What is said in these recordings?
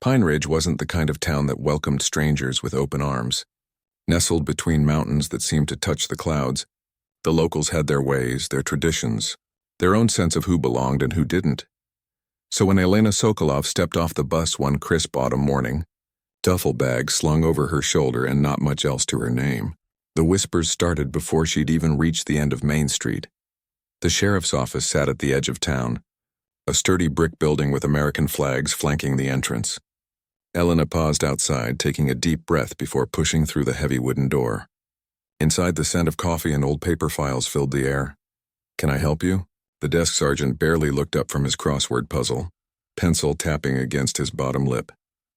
Pine Ridge wasn't the kind of town that welcomed strangers with open arms. Nestled between mountains that seemed to touch the clouds, the locals had their ways, their traditions, their own sense of who belonged and who didn't. So when Elena Sokolov stepped off the bus one crisp autumn morning, duffel bag slung over her shoulder and not much else to her name, the whispers started before she'd even reached the end of Main Street. The sheriff's office sat at the edge of town, a sturdy brick building with American flags flanking the entrance. Elena paused outside, taking a deep breath before pushing through the heavy wooden door. Inside, the scent of coffee and old paper files filled the air. "Can I help you?" The desk sergeant barely looked up from his crossword puzzle, pencil tapping against his bottom lip.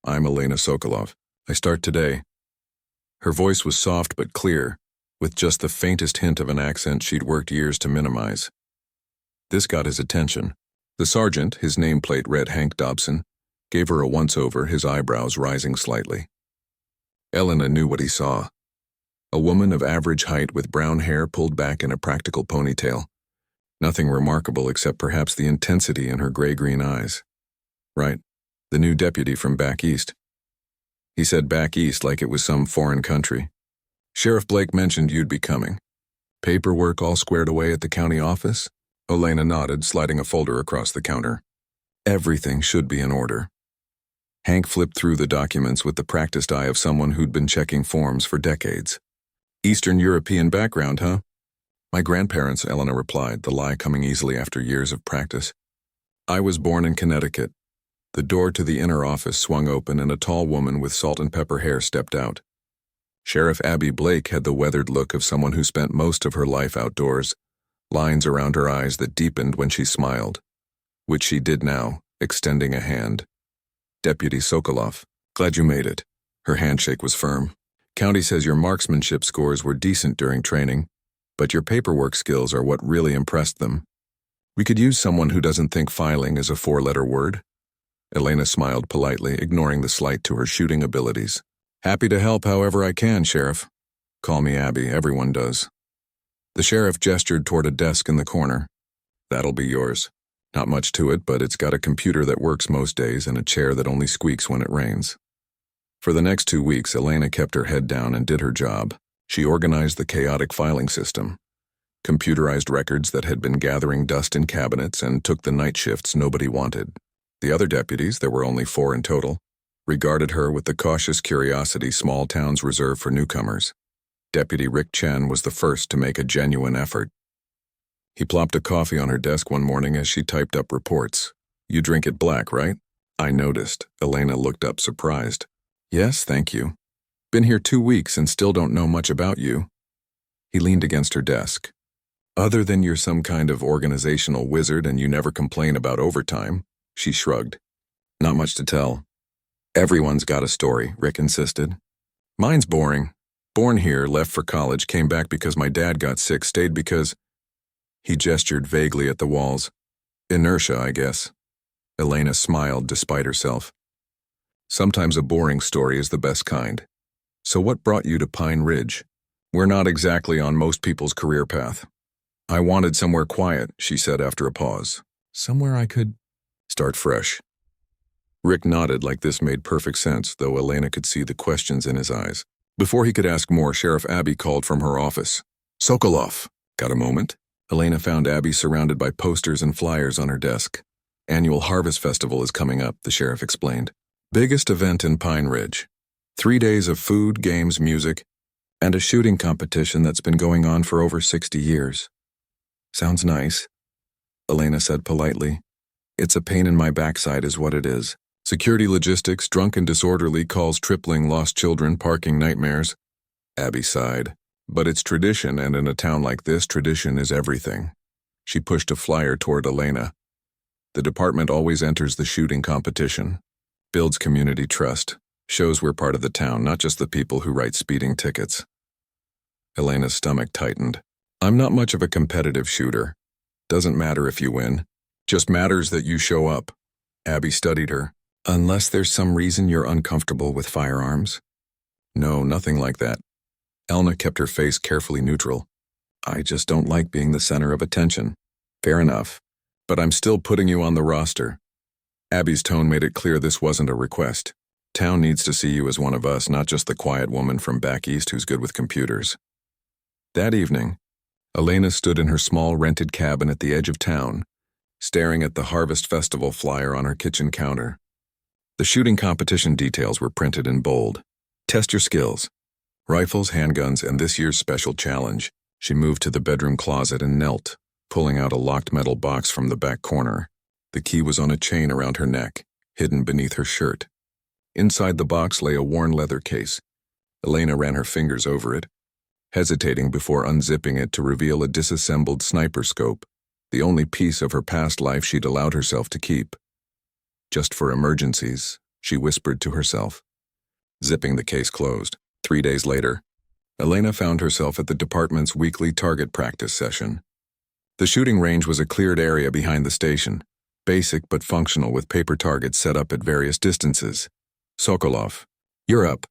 "I'm Elena Sokolov. I start today." Her voice was soft but clear, with just the faintest hint of an accent she'd worked years to minimize. This got his attention. The sergeant, his nameplate read Hank Dobson, gave her a once-over, his eyebrows rising slightly. Elena knew what he saw. A woman of average height with brown hair pulled back in a practical ponytail. Nothing remarkable except perhaps the intensity in her gray-green eyes. Right, the new deputy from back east. He said back east like it was some foreign country. "Sheriff Blake mentioned you'd be coming. Paperwork all squared away at the county office?" Elena nodded, sliding a folder across the counter. "Everything should be in order." Hank flipped through the documents with the practiced eye of someone who'd been checking forms for decades. "Eastern European background, huh?" "My grandparents," Elena replied, the lie coming easily after years of practice. "I was born in Connecticut." The door to the inner office swung open and a tall woman with salt and pepper hair stepped out. Sheriff Abby Blake had the weathered look of someone who spent most of her life outdoors, lines around her eyes that deepened when she smiled, which she did now, extending a hand. "Deputy Sokolov, glad you made it." Her handshake was firm. "County says your marksmanship scores were decent during training, but your paperwork skills are what really impressed them. We could use someone who doesn't think filing is a four-letter word." Elena smiled politely, ignoring the slight to her shooting abilities. "Happy to help however I can, Sheriff. Call me Abby, everyone does." The sheriff gestured toward a desk in the corner. "That'll be yours. Not much to it, but it's got a computer that works most days and a chair that only squeaks when it rains." For the next 2 weeks, Elena kept her head down and did her job. She organized the chaotic filing system, computerized records that had been gathering dust in cabinets, and took the night shifts nobody wanted. The other deputies, there were only 4 in total, regarded her with the cautious curiosity small towns reserve for newcomers. Deputy Rick Chen was the first to make a genuine effort. He plopped a coffee on her desk one morning as she typed up reports. "You drink it black, right?" "I noticed." Elena looked up surprised. "Yes, thank you. Been here 2 weeks and still don't know much about you." He leaned against her desk. "Other than you're some kind of organizational wizard and you never complain about overtime," she shrugged. "Not much to tell." "Everyone's got a story," Rick insisted. "Mine's boring. Born here, left for college, came back because my dad got sick, stayed because—" He gestured vaguely at the walls. "Inertia, I guess." Elena smiled despite herself. "Sometimes a boring story is the best kind. So what brought you to Pine Ridge? We're not exactly on most people's career path." "I wanted somewhere quiet," she said after a pause. "Somewhere I could start fresh." Rick nodded like this made perfect sense, though Elena could see the questions in his eyes. Before he could ask more, Sheriff Abby called from her office. "Sokolov, got a moment?" Elena found Abby surrounded by posters and flyers on her desk. "Annual Harvest Festival is coming up," the sheriff explained. "Biggest event in Pine Ridge. 3 days of food, games, music, and a shooting competition that's been going on for over 60 years. "Sounds nice," Elena said politely. "It's a pain in my backside is what it is. Security logistics, drunk and disorderly calls tripling, lost children, parking nightmares." Abby sighed. "But it's tradition, and in a town like this, tradition is everything." She pushed a flyer toward Elena. "The department always enters the shooting competition. Builds community trust. Shows we're part of the town, not just the people who write speeding tickets." Elena's stomach tightened. "I'm not much of a competitive shooter. Doesn't matter if you win. Just matters that you show up." Abby studied her. "Unless there's some reason you're uncomfortable with firearms?" "No, nothing like that." Elena kept her face carefully neutral. "I just don't like being the center of attention." "Fair enough. But I'm still putting you on the roster." Abby's tone made it clear this wasn't a request. Town needs to see you as one of us, not just the quiet woman from back east who's good with computers. That evening, Elena stood in her small rented cabin at the edge of town, staring at the Harvest Festival flyer on her kitchen counter. The shooting competition details were printed in bold. Test your skills. Rifles, handguns, and this year's special challenge. She moved to the bedroom closet and knelt, pulling out a locked metal box from the back corner. The key was on a chain around her neck, hidden beneath her shirt. Inside the box lay a worn leather case. Elena ran her fingers over it, hesitating before unzipping it to reveal a disassembled sniper scope, the only piece of her past life she'd allowed herself to keep. Just for emergencies, she whispered to herself, zipping the case closed. 3 days later, Elena found herself at the department's weekly target practice session. The shooting range was a cleared area behind the station, basic but functional with paper targets set up at various distances. "Sokolov, you're up,"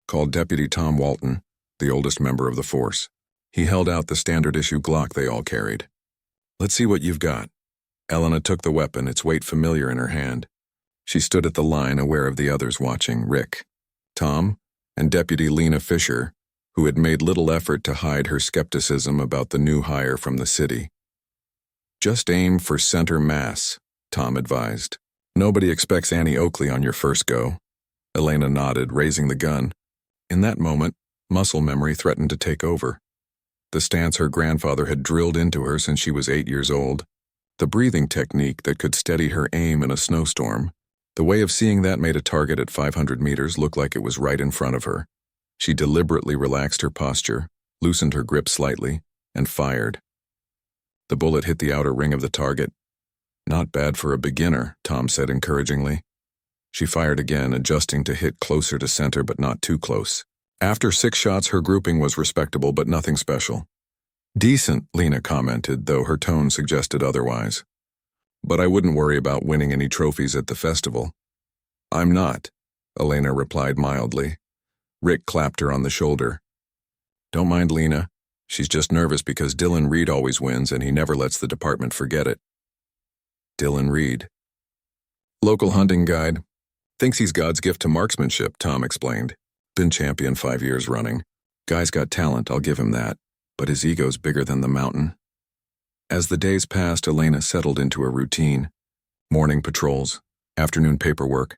called Deputy Tom Walton, the oldest member of the force. He held out the standard-issue Glock they all carried. "Let's see what you've got." Elena took the weapon, its weight familiar in her hand. She stood at the line, aware of the others watching: Rick, Tom, and Deputy Lena Fisher, who had made little effort to hide her skepticism about the new hire from the city. "Just aim for center mass," Tom advised. "Nobody expects Annie Oakley on your first go." Elena nodded, raising the gun. In that moment, muscle memory threatened to take over. The stance her grandfather had drilled into her since she was 8 years old. The breathing technique that could steady her aim in a snowstorm. The way of seeing that made a target at 500 meters look like it was right in front of her. She deliberately relaxed her posture, loosened her grip slightly, and fired. The bullet hit the outer ring of the target. "Not bad for a beginner," Tom said encouragingly. She fired again, adjusting to hit closer to center but not too close. After 6 shots, her grouping was respectable but nothing special. "Decent," Lena commented, though her tone suggested otherwise. "But I wouldn't worry about winning any trophies at the festival." "I'm not," Elena replied mildly. Rick clapped her on the shoulder. "Don't mind Lena. She's just nervous because Dylan Reed always wins and he never lets the department forget it." Dylan Reed. "Local hunting guide. Thinks he's God's gift to marksmanship," Tom explained. "Been champion 5 years running. Guy's got talent, I'll give him that, but his ego's bigger than the mountain." As the days passed, Elena settled into a routine. Morning patrols, afternoon paperwork,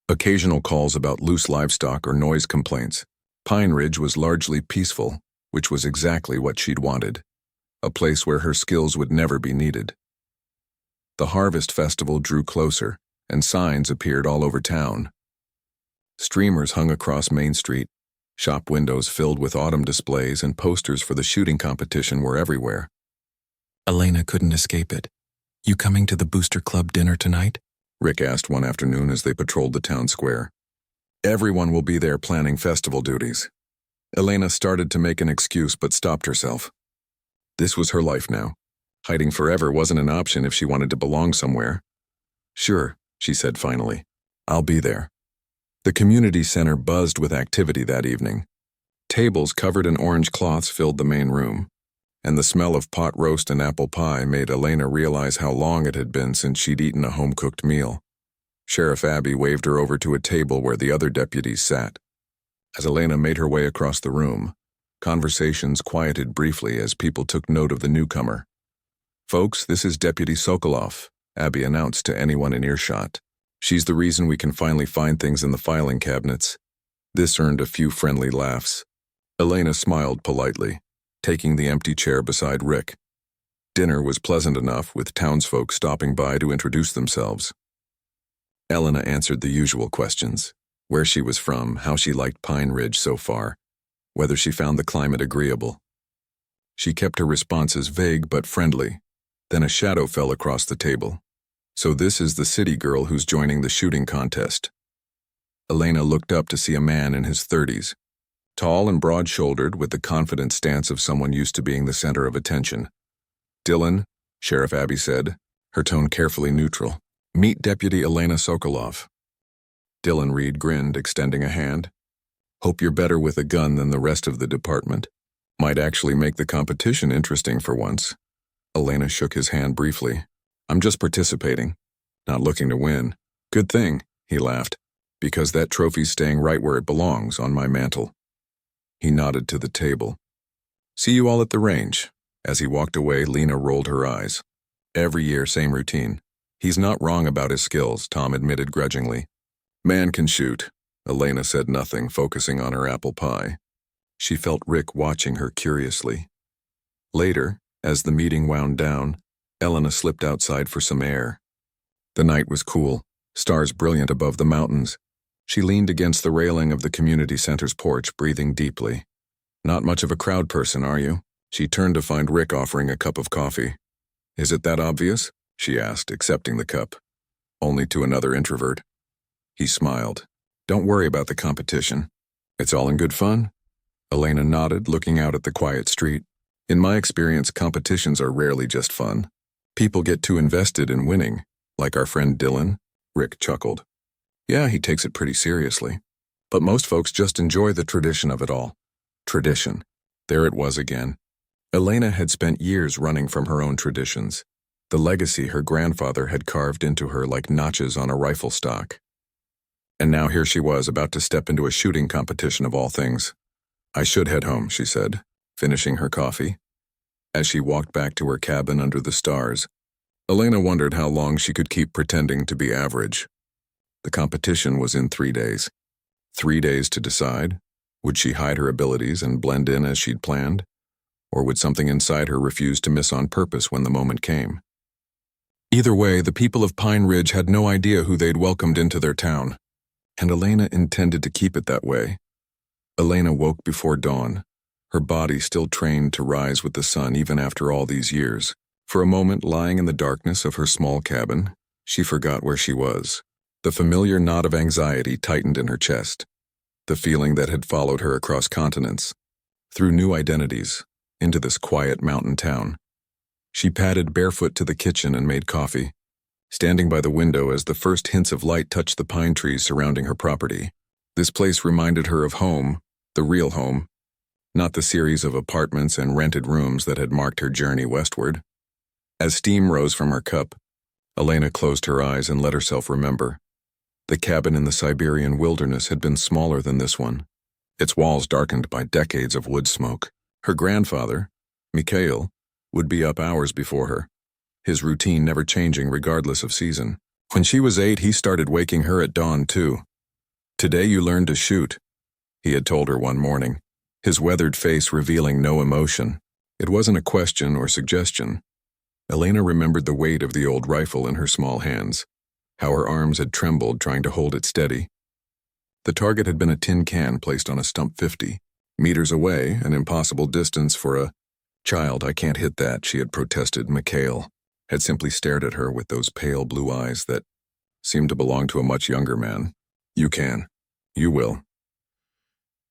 occasional calls about loose livestock or noise complaints. Pine Ridge was largely peaceful, which was exactly what she'd wanted. A place where her skills would never be needed. The Harvest Festival drew closer, and signs appeared all over town. Streamers hung across Main Street. Shop windows filled with autumn displays and posters for the shooting competition were everywhere. Elena couldn't escape it. "You coming to the Booster Club dinner tonight?" Rick asked one afternoon as they patrolled the town square. "Everyone will be there planning festival duties." Elena started to make an excuse but stopped herself. This was her life now. Hiding forever wasn't an option if she wanted to belong somewhere. "Sure," she said finally. "I'll be there." The community center buzzed with activity that evening. Tables covered in orange cloths filled the main room, and the smell of pot roast and apple pie made Elena realize how long it had been since she'd eaten a home-cooked meal. Sheriff Abby waved her over to a table where the other deputies sat. As Elena made her way across the room, conversations quieted briefly as people took note of the newcomer. "Folks, this is Deputy Sokolov," Abby announced to anyone in earshot. "She's the reason we can finally find things in the filing cabinets." This earned a few friendly laughs. Elena smiled politely, taking the empty chair beside Rick. Dinner was pleasant enough, with townsfolk stopping by to introduce themselves. Elena answered the usual questions: where she was from, how she liked Pine Ridge so far, whether she found the climate agreeable. She kept her responses vague but friendly. Then a shadow fell across the table. "So this is the city girl who's joining the shooting contest." Elena looked up to see a man in his 30s, tall and broad-shouldered, with the confident stance of someone used to being the center of attention. "Dylan," Sheriff Abby said, her tone carefully neutral. "Meet Deputy Elena Sokolov." Dylan Reed grinned, extending a hand. "Hope you're better with a gun than the rest of the department. Might actually make the competition interesting for once." Elena shook his hand briefly. "I'm just participating, not looking to win." Good thing, he laughed, because that trophy's staying right where it belongs, on my mantle. He nodded to the table. See you all at the range. As he walked away, Lena rolled her eyes. Every year, same routine. He's not wrong about his skills, Tom admitted grudgingly. Man can shoot. Elena said nothing, focusing on her apple pie. She felt Rick watching her curiously. Later, as the meeting wound down, Elena slipped outside for some air. The night was cool, stars brilliant above the mountains. She leaned against the railing of the community center's porch, breathing deeply. Not much of a crowd person, are you? She turned to find Rick offering a cup of coffee. Is it that obvious? She asked, accepting the cup. Only to another introvert. He smiled. Don't worry about the competition. It's all in good fun. Elena nodded, looking out at the quiet street. In my experience, competitions are rarely just fun. People get too invested in winning, like our friend Dylan. Rick chuckled. Yeah, he takes it pretty seriously. But most folks just enjoy the tradition of it all. Tradition. There it was again. Elena had spent years running from her own traditions, the legacy her grandfather had carved into her like notches on a rifle stock. And now here she was, about to step into a shooting competition of all things. I should head home, she said, finishing her coffee. As she walked back to her cabin under the stars, Elena wondered how long she could keep pretending to be average. The competition was in 3 days. 3 days to decide. Would she hide her abilities and blend in as she'd planned? Or would something inside her refuse to miss on purpose when the moment came? Either way, the people of Pine Ridge had no idea who they'd welcomed into their town, and Elena intended to keep it that way. Elena woke before dawn, her body still trained to rise with the sun even after all these years. For a moment, lying in the darkness of her small cabin, she forgot where she was. The familiar knot of anxiety tightened in her chest, the feeling that had followed her across continents, through new identities, into this quiet mountain town. She padded barefoot to the kitchen and made coffee, standing by the window as the first hints of light touched the pine trees surrounding her property. This place reminded her of home, the real home, not the series of apartments and rented rooms that had marked her journey westward. As steam rose from her cup, Elena closed her eyes and let herself remember. The cabin in the Siberian wilderness had been smaller than this one, its walls darkened by decades of wood smoke. Her grandfather, Mikhail, would be up hours before her, his routine never changing regardless of season. When she was 8, he started waking her at dawn too. Today you learned to shoot, he had told her one morning, his weathered face revealing no emotion. It wasn't a question or suggestion. Elena remembered the weight of the old rifle in her small hands, how her arms had trembled trying to hold it steady. The target had been a tin can placed on a stump 50. Meters away, an impossible distance for a child. I can't hit that, she had protested. Mikhail had simply stared at her with those pale blue eyes that seemed to belong to a much younger man. You can. You will.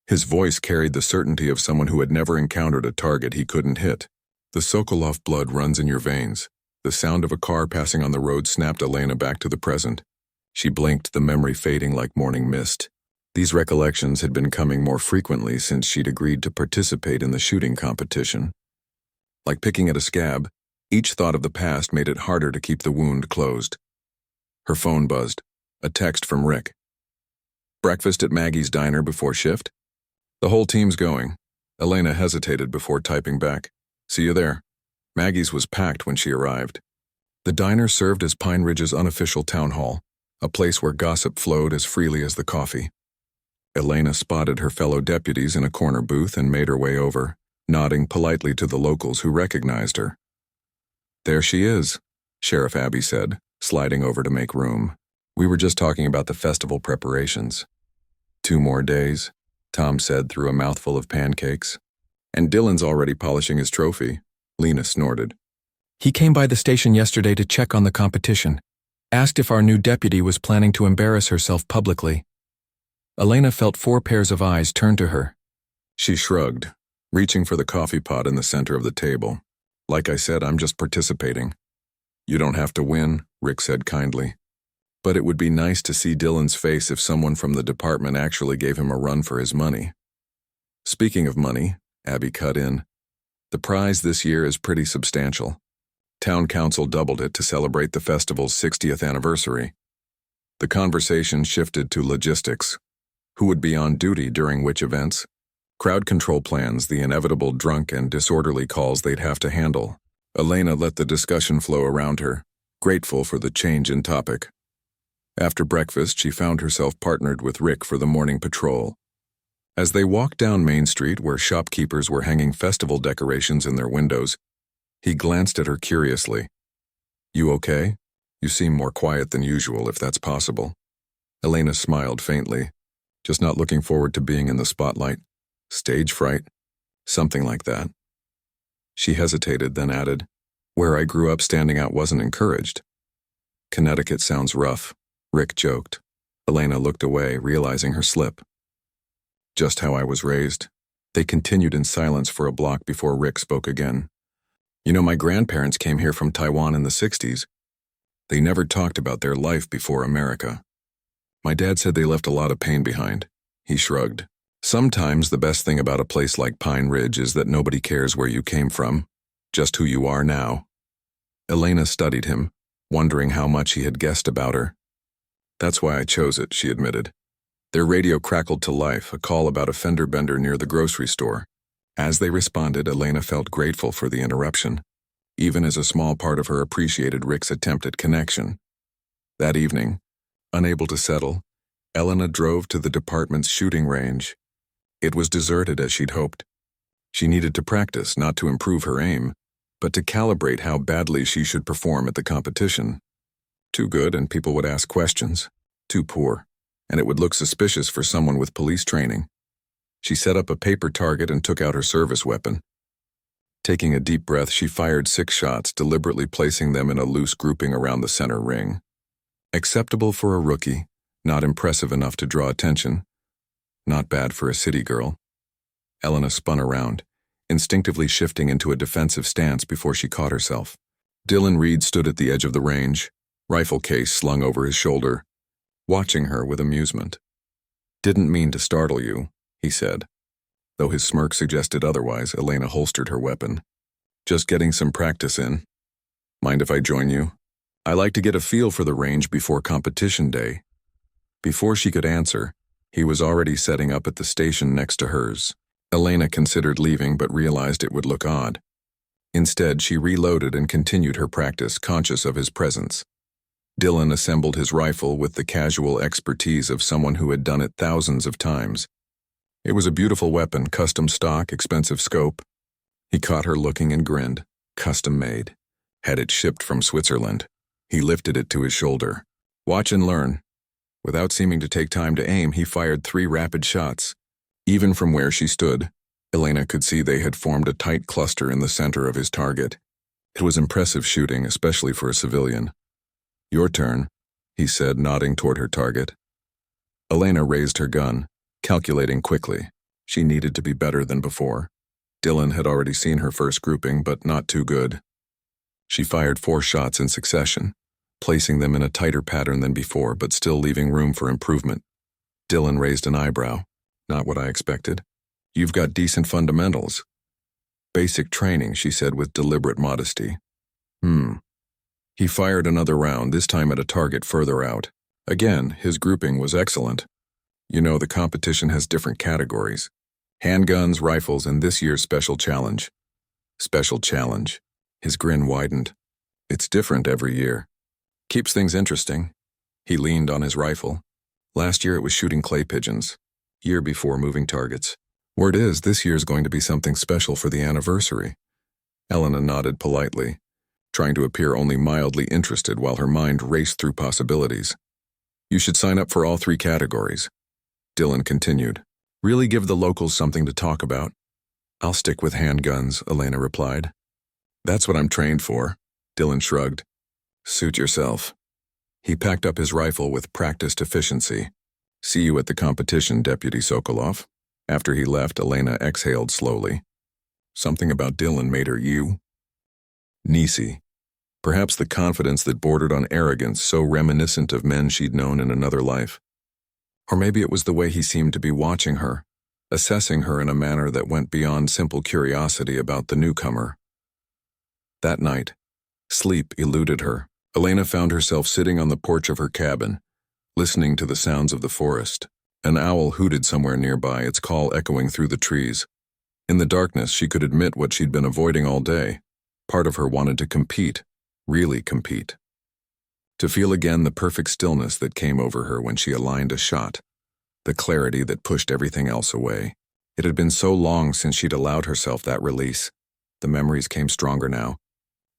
His voice carried the certainty of someone who had never encountered a target he couldn't hit. The Sokolov blood runs in your veins. The sound of a car passing on the road snapped Elena back to the present. She blinked, the memory fading like morning mist. These recollections had been coming more frequently since she'd agreed to participate in the shooting competition. Like picking at a scab, each thought of the past made it harder to keep the wound closed. Her phone buzzed. A text from Rick. Breakfast at Maggie's diner before shift? The whole team's going. Elena hesitated before typing back. See you there. Maggie's was packed when she arrived. The diner served as Pine Ridge's unofficial town hall, a place where gossip flowed as freely as the coffee. Elena spotted her fellow deputies in a corner booth and made her way over, nodding politely to the locals who recognized her. There she is, Sheriff Abby said, sliding over to make room. We were just talking about the festival preparations. 2 more days, Tom said through a mouthful of pancakes. And Dylan's already polishing his trophy, Lena snorted. He came by the station yesterday to check on the competition, asked if our new deputy was planning to embarrass herself publicly. Elena felt 4 pairs of eyes turn to her. She shrugged, reaching for the coffee pot in the center of the table. Like I said, I'm just participating. You don't have to win, Rick said kindly. But it would be nice to see Dylan's face if someone from the department actually gave him a run for his money. Speaking of money, Abby cut in. The prize this year is pretty substantial. Town council doubled it to celebrate the festival's 60th anniversary. The conversation shifted to logistics. Who would be on duty during which events? Crowd control plans, the inevitable drunk and disorderly calls they'd have to handle. Elena let the discussion flow around her, grateful for the change in topic. After breakfast, she found herself partnered with Rick for the morning patrol. As they walked down Main Street, where shopkeepers were hanging festival decorations in their windows, he glanced at her curiously. "You okay? You seem more quiet than usual, if that's possible." Elena smiled faintly. "Just not looking forward to being in the spotlight. Stage fright? Something like that." She hesitated, then added, "Where I grew up, standing out wasn't encouraged." "Connecticut sounds rough," Rick joked. Elena looked away, realizing her slip. "Just how I was raised." They continued in silence for a block before Rick spoke again. "You know, my grandparents came here from Taiwan in the 60s. They never talked about their life before America. My dad said they left a lot of pain behind." He shrugged. "Sometimes the best thing about a place like Pine Ridge is that nobody cares where you came from, just who you are now." Elena studied him, wondering how much he had guessed about her. "That's why I chose it," she admitted. Their radio crackled to life, a call about a fender bender near the grocery store. As they responded, Elena felt grateful for the interruption, even as a small part of her appreciated Rick's attempt at connection. That evening, unable to settle, Elena drove to the department's shooting range. It was deserted as she'd hoped. She needed to practice, not to improve her aim, but to calibrate how badly she should perform at the competition. Too good and people would ask questions. Too poor, and it would look suspicious for someone with police training. She set up a paper target and took out her service weapon. Taking a deep breath, she fired 6 shots, deliberately placing them in a loose grouping around the center ring. Acceptable for a rookie, not impressive enough to draw attention. Not bad for a city girl. Elena spun around, instinctively shifting into a defensive stance before she caught herself. Dylan Reed stood at the edge of the range, rifle case slung over his shoulder, watching her with amusement. "Didn't mean to startle you," he said. Though his smirk suggested otherwise, Elena holstered her weapon. "Just getting some practice in. Mind if I join you? I like to get a feel for the range before competition day." Before she could answer, he was already setting up at the station next to hers. Elena considered leaving but realized it would look odd. Instead, she reloaded and continued her practice, conscious of his presence. Dylan assembled his rifle with the casual expertise of someone who had done it thousands of times. It was a beautiful weapon, custom stock, expensive scope. He caught her looking and grinned. Custom made. Had it shipped from Switzerland. He lifted it to his shoulder. "Watch and learn." Without seeming to take time to aim, he fired 3 rapid shots. Even from where she stood, Elena could see they had formed a tight cluster in the center of his target. It was impressive shooting, especially for a civilian. "Your turn," he said, nodding toward her target. Elena raised her gun, calculating quickly. She needed to be better than before. Dylan had already seen her first grouping, but not too good. She fired 4 shots in succession, placing them in a tighter pattern than before, but still leaving room for improvement. Dylan raised an eyebrow. "Not what I expected. You've got decent fundamentals." "Basic training," she said with deliberate modesty. He fired another round, this time at a target further out. Again, his grouping was excellent. "You know, the competition has different categories. Handguns, rifles, and this year's special challenge." "Special challenge." His grin widened. "It's different every year. Keeps things interesting." He leaned on his rifle. "Last year it was shooting clay pigeons. Year before, moving targets. Word is, this year's going to be something special for the anniversary." Elena nodded politely, trying to appear only mildly interested while her mind raced through possibilities. "You should sign up for all 3 categories." Dylan continued. "Really give the locals something to talk about." "I'll stick with handguns," Elena replied. "That's what I'm trained for." Dylan shrugged. "Suit yourself." He packed up his rifle with practiced efficiency. "See you at the competition, Deputy Sokolov." After he left, Elena exhaled slowly. Something about Dylan made her you. Nisi. Perhaps the confidence that bordered on arrogance, so reminiscent of men she'd known in another life. Or maybe it was the way he seemed to be watching her, assessing her in a manner that went beyond simple curiosity about the newcomer. That night, sleep eluded her. Elena found herself sitting on the porch of her cabin, listening to the sounds of the forest. An owl hooted somewhere nearby, its call echoing through the trees. In the darkness, she could admit what she'd been avoiding all day. Part of her wanted to compete, really compete. To feel again the perfect stillness that came over her when she aligned a shot, the clarity that pushed everything else away. It had been so long since she'd allowed herself that release. The memories came stronger now,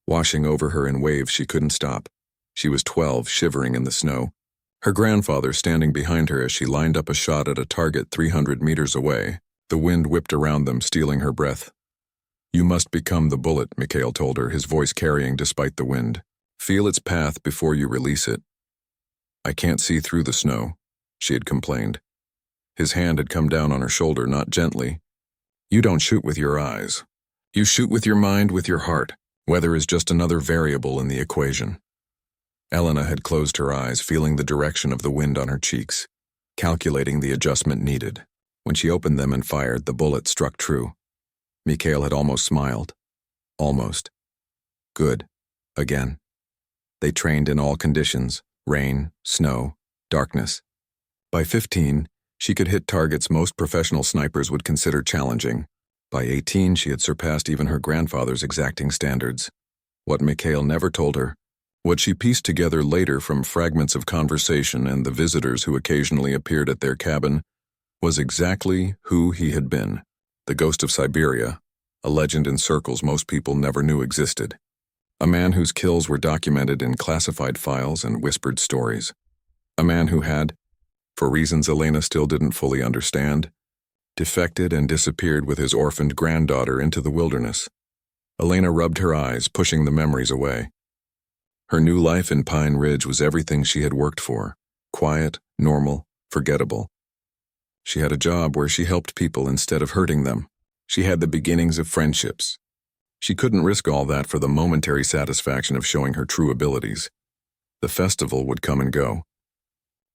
washing over her in waves she couldn't stop. She was 12, shivering in the snow. Her grandfather standing behind her as she lined up a shot at a target 300 meters away. The wind whipped around them, stealing her breath. "You must become the bullet," Mikhail told her, his voice carrying despite the wind. "Feel its path before you release it." "I can't see through the snow," she had complained. His hand had come down on her shoulder, not gently. "You don't shoot with your eyes. You shoot with your mind, with your heart. Weather is just another variable in the equation." Elena had closed her eyes, feeling the direction of the wind on her cheeks, calculating the adjustment needed. When she opened them and fired, the bullet struck true. Mikhail had almost smiled. Almost. Good. Again. They trained in all conditions: rain, snow, darkness. By 15, she could hit targets most professional snipers would consider challenging. By 18, she had surpassed even her grandfather's exacting standards. What Mikhail never told her, what she pieced together later from fragments of conversation and the visitors who occasionally appeared at their cabin, was exactly who he had been. The ghost of Siberia, a legend in circles most people never knew existed. A man whose kills were documented in classified files and whispered stories. A man who had, for reasons Elena still didn't fully understand, defected and disappeared with his orphaned granddaughter into the wilderness. Elena rubbed her eyes, pushing the memories away. Her new life in Pine Ridge was everything she had worked for: quiet, normal, forgettable. She had a job where she helped people instead of hurting them. She had the beginnings of friendships. She couldn't risk all that for the momentary satisfaction of showing her true abilities. The festival would come and go.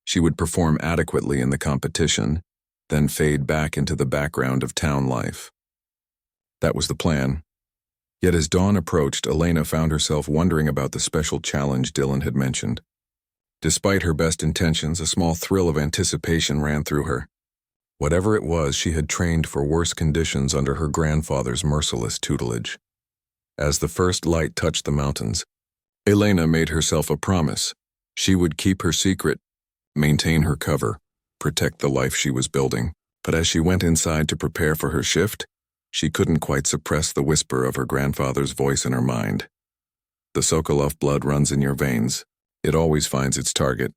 She would perform adequately in the competition, then fade back into the background of town life. That was the plan. Yet as dawn approached, Elena found herself wondering about the special challenge Dylan had mentioned. Despite her best intentions, a small thrill of anticipation ran through her. Whatever it was, she had trained for worse conditions under her grandfather's merciless tutelage. As the first light touched the mountains, Elena made herself a promise. She would keep her secret, maintain her cover, protect the life she was building. But as she went inside to prepare for her shift, she couldn't quite suppress the whisper of her grandfather's voice in her mind. "The Sokolov blood runs in your veins. It always finds its target."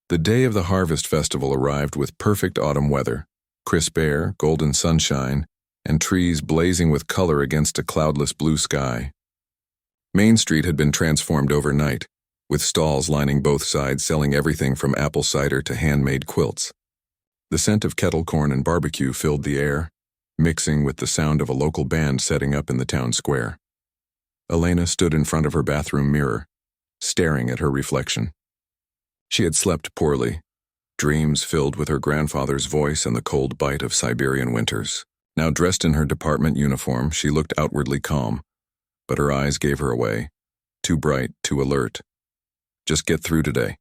The day of the Harvest Festival arrived with perfect autumn weather: crisp air, golden sunshine, and trees blazing with color against a cloudless blue sky. Main Street had been transformed overnight, with stalls lining both sides selling everything from apple cider to handmade quilts. The scent of kettle corn and barbecue filled the air, mixing with the sound of a local band setting up in the town square. Elena stood in front of her bathroom mirror, staring at her reflection. She had slept poorly, dreams filled with her grandfather's voice and the cold bite of Siberian winters. Now dressed in her department uniform, she looked outwardly calm, but her eyes gave her away. Too bright, too alert. "Just get through today,"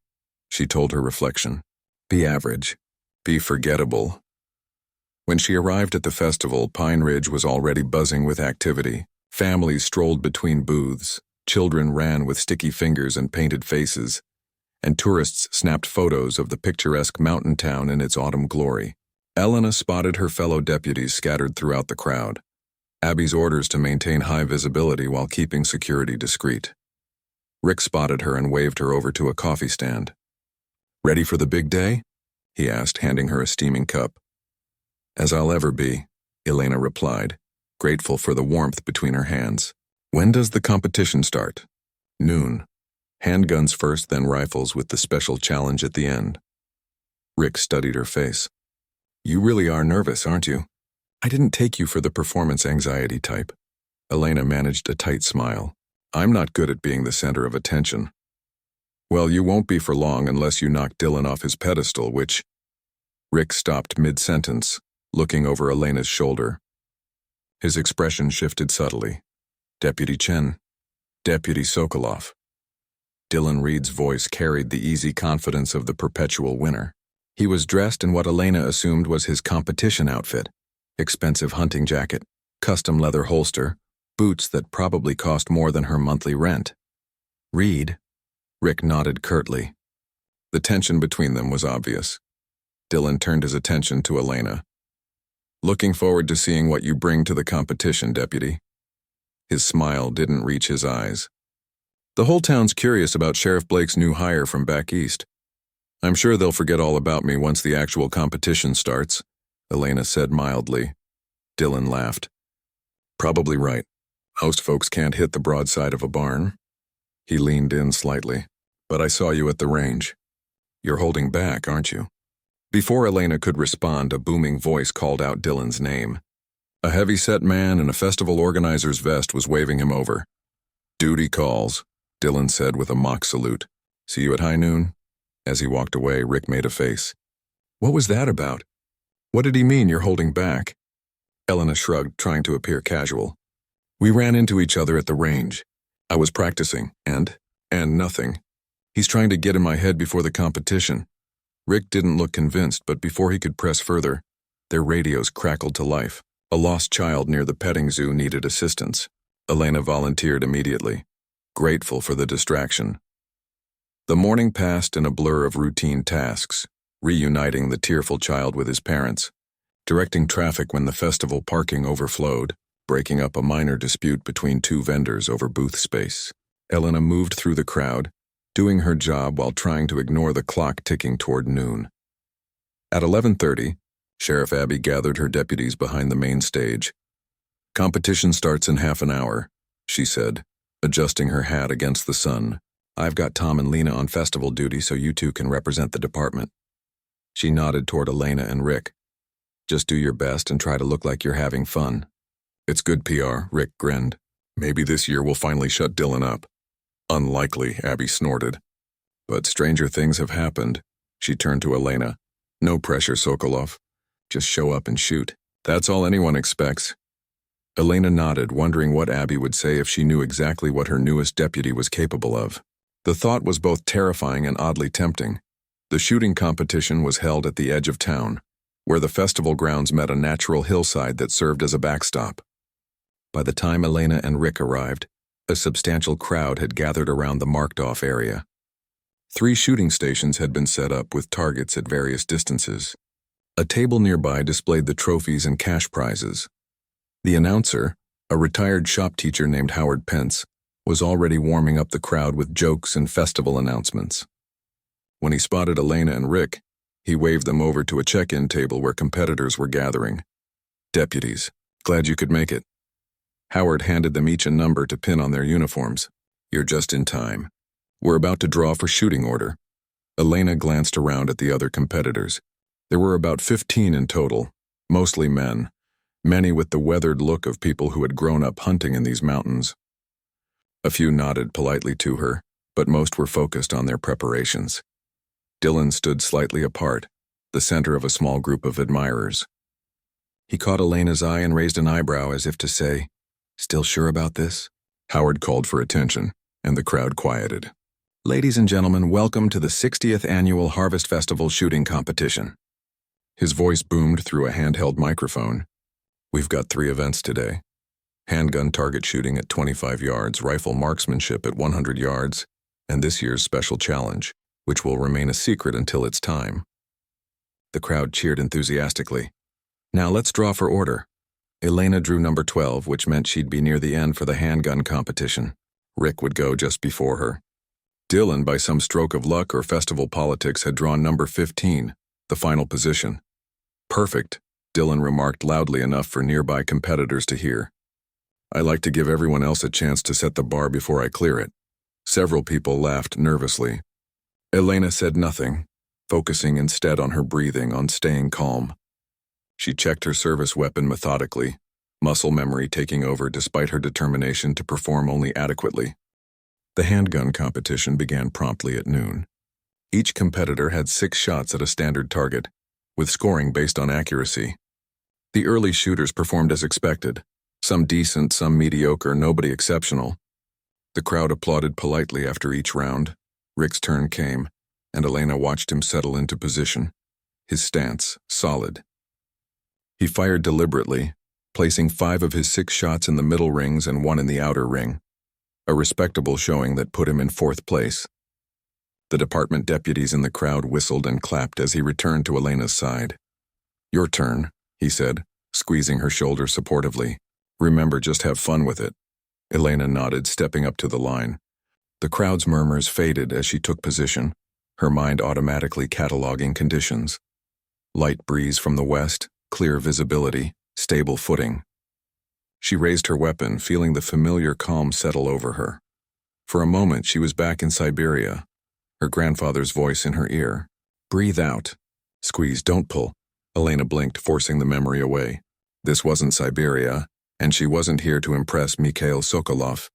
she told her reflection. "Be average. Be forgettable." When she arrived at the festival, Pine Ridge was already buzzing with activity. Families strolled between booths, children ran with sticky fingers and painted faces, and tourists snapped photos of the picturesque mountain town in its autumn glory. Elena spotted her fellow deputies scattered throughout the crowd. Abby's orders to maintain high visibility while keeping security discreet. Rick spotted her and waved her over to a coffee stand. "Ready for the big day?" he asked, handing her a steaming cup. "As I'll ever be," Elena replied, grateful for the warmth between her hands. "When does the competition start?" "Noon. Handguns first, then rifles with the special challenge at the end." Rick studied her face. "You really are nervous, aren't you?" "I didn't take you for the performance anxiety type." Elena managed a tight smile. "I'm not good at being the center of attention." "Well, you won't be for long unless you knock Dylan off his pedestal, which—" Rick stopped mid-sentence, looking over Elena's shoulder. His expression shifted subtly. "Deputy Chen. Deputy Sokolov." Dylan Reed's voice carried the easy confidence of the perpetual winner. He was dressed in what Elena assumed was his competition outfit: expensive hunting jacket, custom leather holster, boots that probably cost more than her monthly rent. Reed? Rick nodded curtly. The tension between them was obvious. Dylan turned his attention to Elena. "Looking forward to seeing what you bring to the competition, Deputy." His smile didn't reach his eyes. "The whole town's curious about Sheriff Blake's new hire from back east. I'm sure they'll forget all about me once the actual competition starts," Elena said mildly. Dylan laughed. "Probably right. Most folks can't hit the broadside of a barn." He leaned in slightly. "But I saw you at the range. You're holding back, aren't you?" Before Elena could respond, a booming voice called out Dylan's name. A heavy-set man in a festival organizer's vest was waving him over. "Duty calls," Dylan said with a mock salute. "See you at high noon?" As he walked away, Rick made a face. "What was that about? What did he mean you're holding back?" Elena shrugged, trying to appear casual. "We ran into each other at the range. I was practicing, and nothing. He's trying to get in my head before the competition." Rick didn't look convinced, but before he could press further, their radios crackled to life. A lost child near the petting zoo needed assistance. Elena volunteered immediately, grateful for the distraction. The morning passed in a blur of routine tasks, reuniting the tearful child with his parents, directing traffic when the festival parking overflowed, breaking up a minor dispute between two vendors over booth space. Elena moved through the crowd, doing her job while trying to ignore the clock ticking toward noon. At 11:30, Sheriff Abby gathered her deputies behind the main stage. "Competition starts in half an hour," she said, adjusting her hat against the sun. "I've got Tom and Lena on festival duty, so you two can represent the department." She nodded toward Elena and Rick. "Just do your best and try to look like you're having fun." "It's good PR," Rick grinned. "Maybe this year we'll finally shut Dylan up." "Unlikely," Abby snorted. "But stranger things have happened." She turned to Elena. "No pressure, Sokolov. Just show up and shoot. That's all anyone expects." Elena nodded, wondering what Abby would say if she knew exactly what her newest deputy was capable of. The thought was both terrifying and oddly tempting. The shooting competition was held at the edge of town, where the festival grounds met a natural hillside that served as a backstop. By the time Elena and Rick arrived, a substantial crowd had gathered around the marked-off area. 3 shooting stations had been set up with targets at various distances. A table nearby displayed the trophies and cash prizes. The announcer, a retired shop teacher named Howard Pence, was already warming up the crowd with jokes and festival announcements. When he spotted Elena and Rick, he waved them over to a check-in table where competitors were gathering. "Deputies, glad you could make it." Howard handed them each a number to pin on their uniforms. "You're just in time. We're about to draw for shooting order." Elena glanced around at the other competitors. There were about 15 in total, mostly men, many with the weathered look of people who had grown up hunting in these mountains. A few nodded politely to her, but most were focused on their preparations. Dylan stood slightly apart, the center of a small group of admirers. He caught Elena's eye and raised an eyebrow as if to say, "Still sure about this?" Howard called for attention, and the crowd quieted. "Ladies and gentlemen, welcome to the 60th Annual Harvest Festival Shooting Competition." His voice boomed through a handheld microphone. "We've got 3 events today. Handgun target shooting at 25 yards, rifle marksmanship at 100 yards, and this year's special challenge, which will remain a secret until it's time." The crowd cheered enthusiastically. "Now let's draw for order." Elena drew number 12, which meant she'd be near the end for the handgun competition. Rick would go just before her. Dylan, by some stroke of luck or festival politics, had drawn number 15, the final position. "Perfect," Dylan remarked loudly enough for nearby competitors to hear. "I like to give everyone else a chance to set the bar before I clear it." Several people laughed nervously. Elena said nothing, focusing instead on her breathing, on staying calm. She checked her service weapon methodically, muscle memory taking over despite her determination to perform only adequately. The handgun competition began promptly at noon. Each competitor had 6 shots at a standard target, with scoring based on accuracy. The early shooters performed as expected, some decent, some mediocre, nobody exceptional. The crowd applauded politely after each round. Rick's turn came, and Elena watched him settle into position, his stance solid. He fired deliberately, placing 5 of his 6 shots in the middle rings and 1 in the outer ring, a respectable showing that put him in 4th place. The department deputies in the crowd whistled and clapped as he returned to Elena's side. "Your turn," he said, squeezing her shoulder supportively. "Remember, just have fun with it." Elena nodded, stepping up to the line. The crowd's murmurs faded as she took position, her mind automatically cataloging conditions. Light breeze from the west, clear visibility, stable footing. She raised her weapon, feeling the familiar calm settle over her. For a moment, she was back in Siberia, her grandfather's voice in her ear. "Breathe out. Squeeze, don't pull." Elena blinked, forcing the memory away. This wasn't Siberia, and she wasn't here to impress Mikhail Sokolov.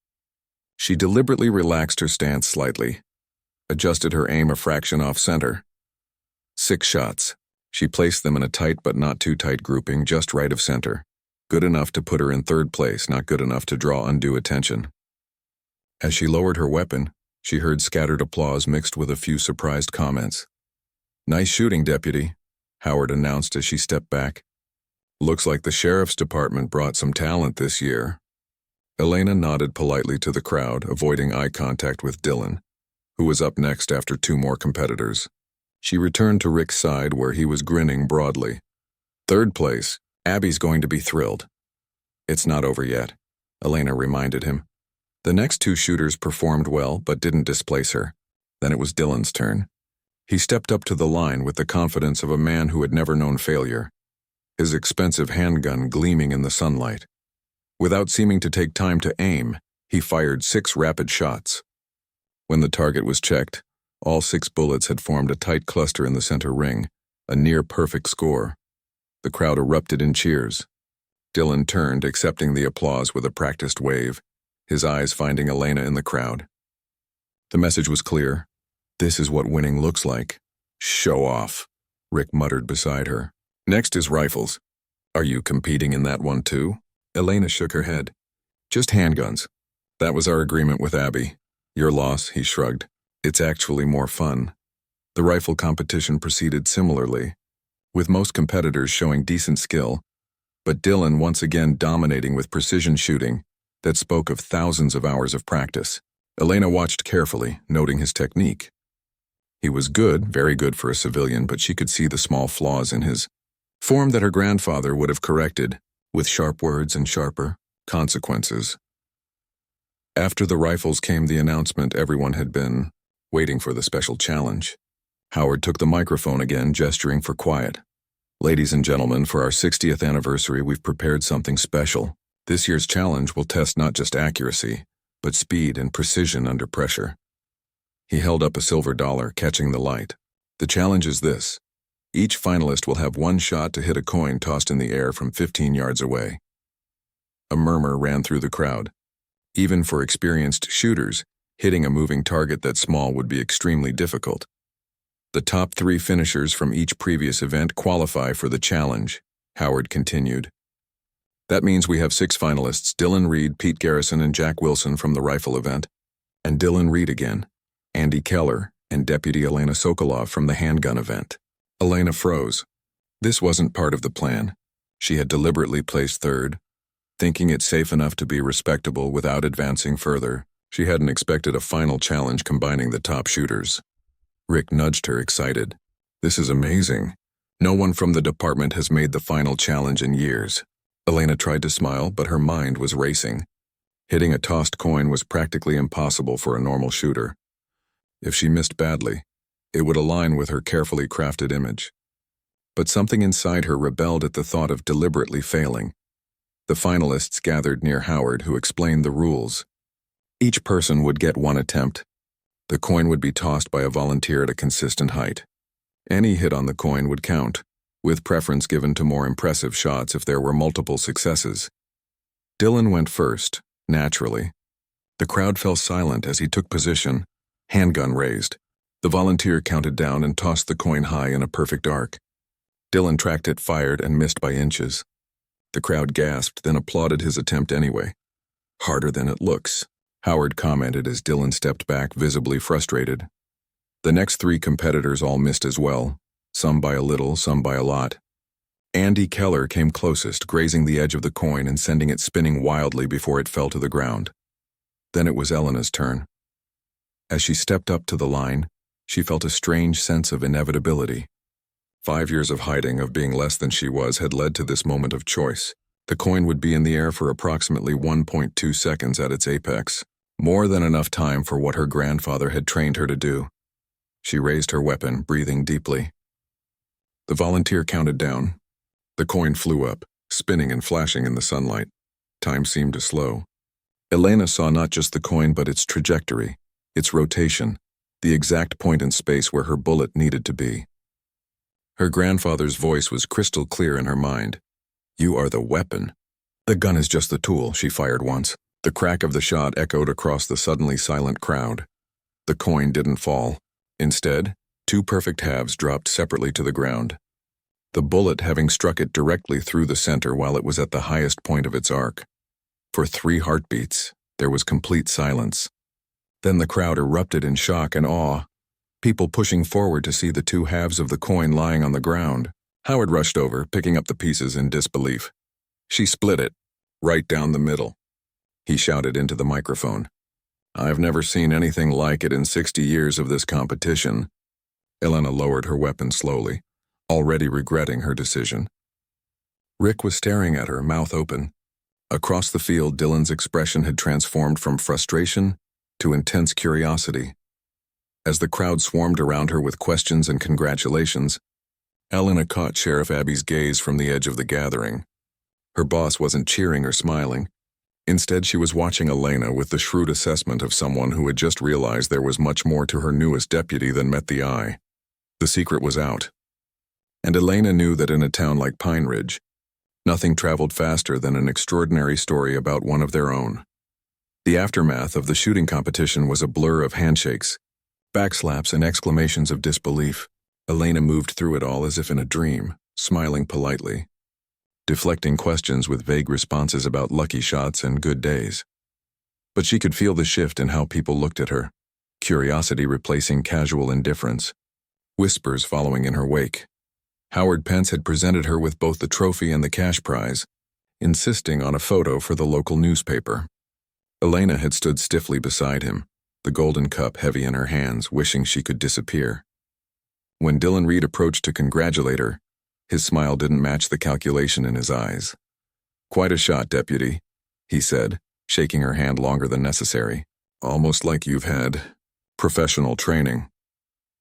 She deliberately relaxed her stance slightly, adjusted her aim a fraction off-center. 6 shots. She placed them in a tight but not too tight grouping just right of center. Good enough to put her in 3rd place, not good enough to draw undue attention. As she lowered her weapon, she heard scattered applause mixed with a few surprised comments. "Nice shooting, Deputy," Howard announced as she stepped back. "Looks like the sheriff's department brought some talent this year." Elena nodded politely to the crowd, avoiding eye contact with Dylan, who was up next after 2 more competitors. She returned to Rick's side where he was grinning broadly. "3rd place. Abby's going to be thrilled." "It's not over yet," Elena reminded him. The next 2 shooters performed well but didn't displace her. Then it was Dylan's turn. He stepped up to the line with the confidence of a man who had never known failure, his expensive handgun gleaming in the sunlight. Without seeming to take time to aim, he fired 6 rapid shots. When the target was checked, all 6 bullets had formed a tight cluster in the center ring, a near-perfect score. The crowd erupted in cheers. Dylan turned, accepting the applause with a practiced wave, his eyes finding Elena in the crowd. The message was clear. "This is what winning looks like." "Show off," Rick muttered beside her. "Next is rifles. Are you competing in that one too?" Elena shook her head. "Just handguns. That was our agreement with Abby." "Your loss," he shrugged. "It's actually more fun." The rifle competition proceeded similarly, with most competitors showing decent skill, but Dylan once again dominating with precision shooting that spoke of thousands of hours of practice. Elena watched carefully, noting his technique. He was good, very good for a civilian, but she could see the small flaws in his form that her grandfather would have corrected, with sharp words and sharper consequences. After the rifles came the announcement everyone had been waiting for, the special challenge. Howard took the microphone again, gesturing for quiet. "Ladies and gentlemen, for our 60th anniversary, we've prepared something special. This year's challenge will test not just accuracy, but speed and precision under pressure." He held up a silver dollar, catching the light. "The challenge is this. Each finalist will have 1 shot to hit a coin tossed in the air from 15 yards away." A murmur ran through the crowd. Even for experienced shooters, hitting a moving target that small would be extremely difficult. "The top 3 finishers from each previous event qualify for the challenge," Howard continued. "That means we have 6 finalists: Dylan Reed, Pete Garrison, and Jack Wilson from the rifle event, and Dylan Reed again, Andy Keller, and Deputy Elena Sokolov from the handgun event." Elena froze. This wasn't part of the plan. She had deliberately placed 3rd, thinking it safe enough to be respectable without advancing further. She hadn't expected a final challenge combining the top shooters. Rick nudged her, excited. "This is amazing. No one from the department has made the final challenge in years." Elena tried to smile, but her mind was racing. Hitting a tossed coin was practically impossible for a normal shooter. If she missed badly, it would align with her carefully crafted image. But something inside her rebelled at the thought of deliberately failing. The finalists gathered near Howard, who explained the rules. Each person would get 1 attempt. The coin would be tossed by a volunteer at a consistent height. Any hit on the coin would count, with preference given to more impressive shots if there were multiple successes. Dylan went first, naturally. The crowd fell silent as he took position, handgun raised. The volunteer counted down and tossed the coin high in a perfect arc. Dylan tracked it, fired, and missed by inches. The crowd gasped, then applauded his attempt anyway. "Harder than it looks," Howard commented as Dylan stepped back, visibly frustrated. The next 3 competitors all missed as well, some by a little, some by a lot. Andy Keller came closest, grazing the edge of the coin and sending it spinning wildly before it fell to the ground. Then it was Elena's turn. As she stepped up to the line, she felt a strange sense of inevitability. 5 years of hiding, of being less than she was, had led to this moment of choice. The coin would be in the air for approximately 1.2 seconds at its apex, more than enough time for what her grandfather had trained her to do. She raised her weapon, breathing deeply. The volunteer counted down. The coin flew up, spinning and flashing in the sunlight. Time seemed to slow. Elena saw not just the coin but its trajectory, its rotation, the exact point in space where her bullet needed to be. Her grandfather's voice was crystal clear in her mind. "You are the weapon." "The gun is just the tool," she fired once. The crack of the shot echoed across the suddenly silent crowd. The coin didn't fall. Instead, 2 perfect halves dropped separately to the ground, the bullet having struck it directly through the center while it was at the highest point of its arc. For 3 heartbeats, there was complete silence. Then the crowd erupted in shock and awe, people pushing forward to see the 2 halves of the coin lying on the ground. Howard rushed over, picking up the pieces in disbelief. "She split it, right down the middle," he shouted into the microphone. "I've never seen anything like it in 60 years of this competition." Elena lowered her weapon slowly, already regretting her decision. Rick was staring at her, mouth open. Across the field, Dylan's expression had transformed from frustration to intense curiosity. As the crowd swarmed around her with questions and congratulations, Elena caught Sheriff Abby's gaze from the edge of the gathering. Her boss wasn't cheering or smiling. Instead, she was watching Elena with the shrewd assessment of someone who had just realized there was much more to her newest deputy than met the eye. The secret was out. And Elena knew that in a town like Pine Ridge, nothing traveled faster than an extraordinary story about one of their own. The aftermath of the shooting competition was a blur of handshakes, backslaps, and exclamations of disbelief. Elena moved through it all as if in a dream, smiling politely, deflecting questions with vague responses about lucky shots and good days. But she could feel the shift in how people looked at her, curiosity replacing casual indifference, whispers following in her wake. Howard Pence had presented her with both the trophy and the cash prize, insisting on a photo for the local newspaper. Elena had stood stiffly beside him, the golden cup heavy in her hands, wishing she could disappear. When Dylan Reed approached to congratulate her, his smile didn't match the calculation in his eyes. "Quite a shot, Deputy," he said, shaking her hand longer than necessary. "Almost like you've had professional training."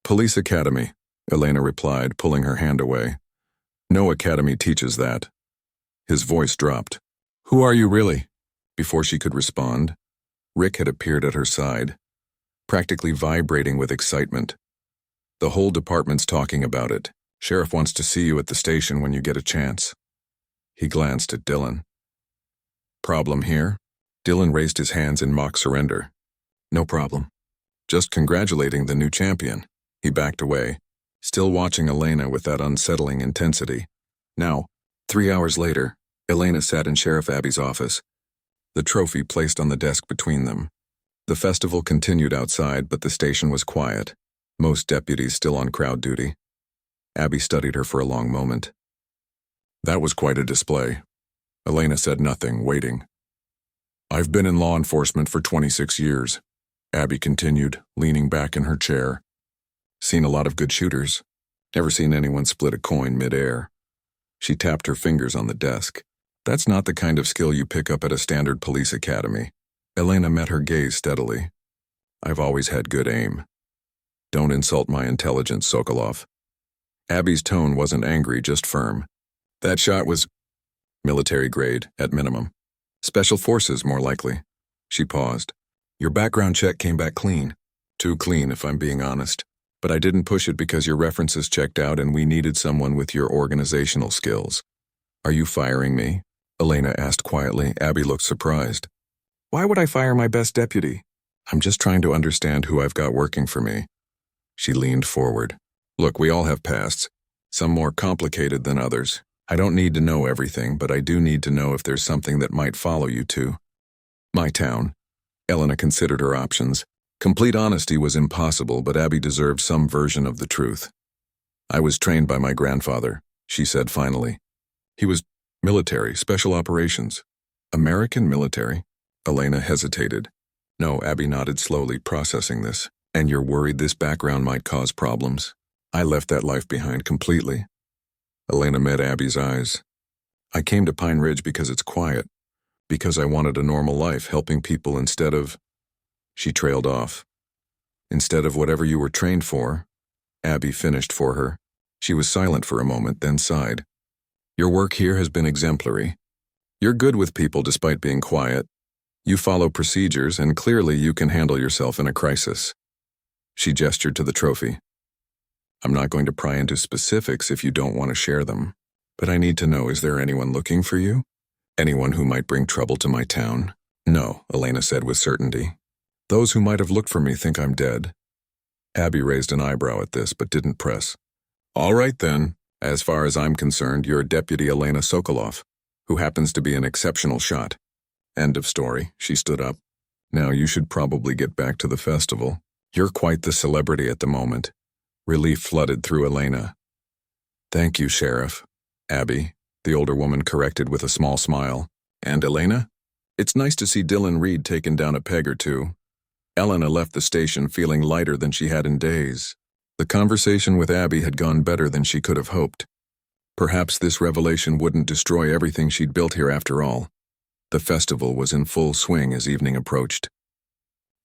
"Police Academy," Elena replied, pulling her hand away. "No academy teaches that." His voice dropped. "Who are you really?" Before she could respond, Rick had appeared at her side, practically vibrating with excitement. "The whole department's talking about it. Sheriff wants to see you at the station when you get a chance." He glanced at Dylan. "Problem here?" Dylan raised his hands in mock surrender. "No problem. Just congratulating the new champion." He backed away, still watching Elena with that unsettling intensity. Now, 3 hours later, Elena sat in Sheriff Abby's office, the trophy placed on the desk between them. The festival continued outside, but the station was quiet, most deputies still on crowd duty. Abby studied her for a long moment. "That was quite a display." Elena said nothing, waiting. "I've been in law enforcement for 26 years, Abby continued, leaning back in her chair. "Seen a lot of good shooters. Never seen anyone split a coin mid-air." She tapped her fingers on the desk. "That's not the kind of skill you pick up at a standard police academy." Elena met her gaze steadily. "I've always had good aim. Don't insult my intelligence, Sokolov." Abby's tone wasn't angry, just firm. "That shot was military grade, at minimum. Special forces, more likely." She paused. "Your background check came back clean. Too clean, if I'm being honest. But I didn't push it because your references checked out and we needed someone with your organizational skills." "Are you firing me?" Elena asked quietly. Abby looked surprised. "Why would I fire my best deputy? I'm just trying to understand who I've got working for me." She leaned forward. "Look, we all have pasts, some more complicated than others. I don't need to know everything, but I do need to know if there's something that might follow you to my town." Elena considered her options. Complete honesty was impossible, but Abby deserved some version of the truth. I was trained by my grandfather, she said finally. He was military, special operations. American military? Elena hesitated. No, Abby nodded slowly, processing this. And you're worried this background might cause problems? I left that life behind completely. Elena met Abby's eyes. I came to Pine Ridge because it's quiet, because I wanted a normal life, helping people instead of... She trailed off. Instead of whatever you were trained for, Abby finished for her. She was silent for a moment, then sighed. Your work here has been exemplary. You're good with people despite being quiet. You follow procedures, and clearly you can handle yourself in a crisis. She gestured to the trophy. I'm not going to pry into specifics if you don't want to share them, but I need to know, is there anyone looking for you? Anyone who might bring trouble to my town? No, Elena said with certainty. Those who might have looked for me think I'm dead. Abby raised an eyebrow at this, but didn't press. All right then, as far as I'm concerned, you're Deputy Elena Sokolov, who happens to be an exceptional shot. End of story. She stood up. Now you should probably get back to the festival. You're quite the celebrity at the moment. Relief flooded through Elena. Thank you, Sheriff. Abby, the older woman corrected with a small smile. And Elena? It's nice to see Dylan Reed taken down a peg or two. Elena left the station feeling lighter than she had in days. The conversation with Abby had gone better than she could have hoped. Perhaps this revelation wouldn't destroy everything she'd built here after all. The festival was in full swing as evening approached.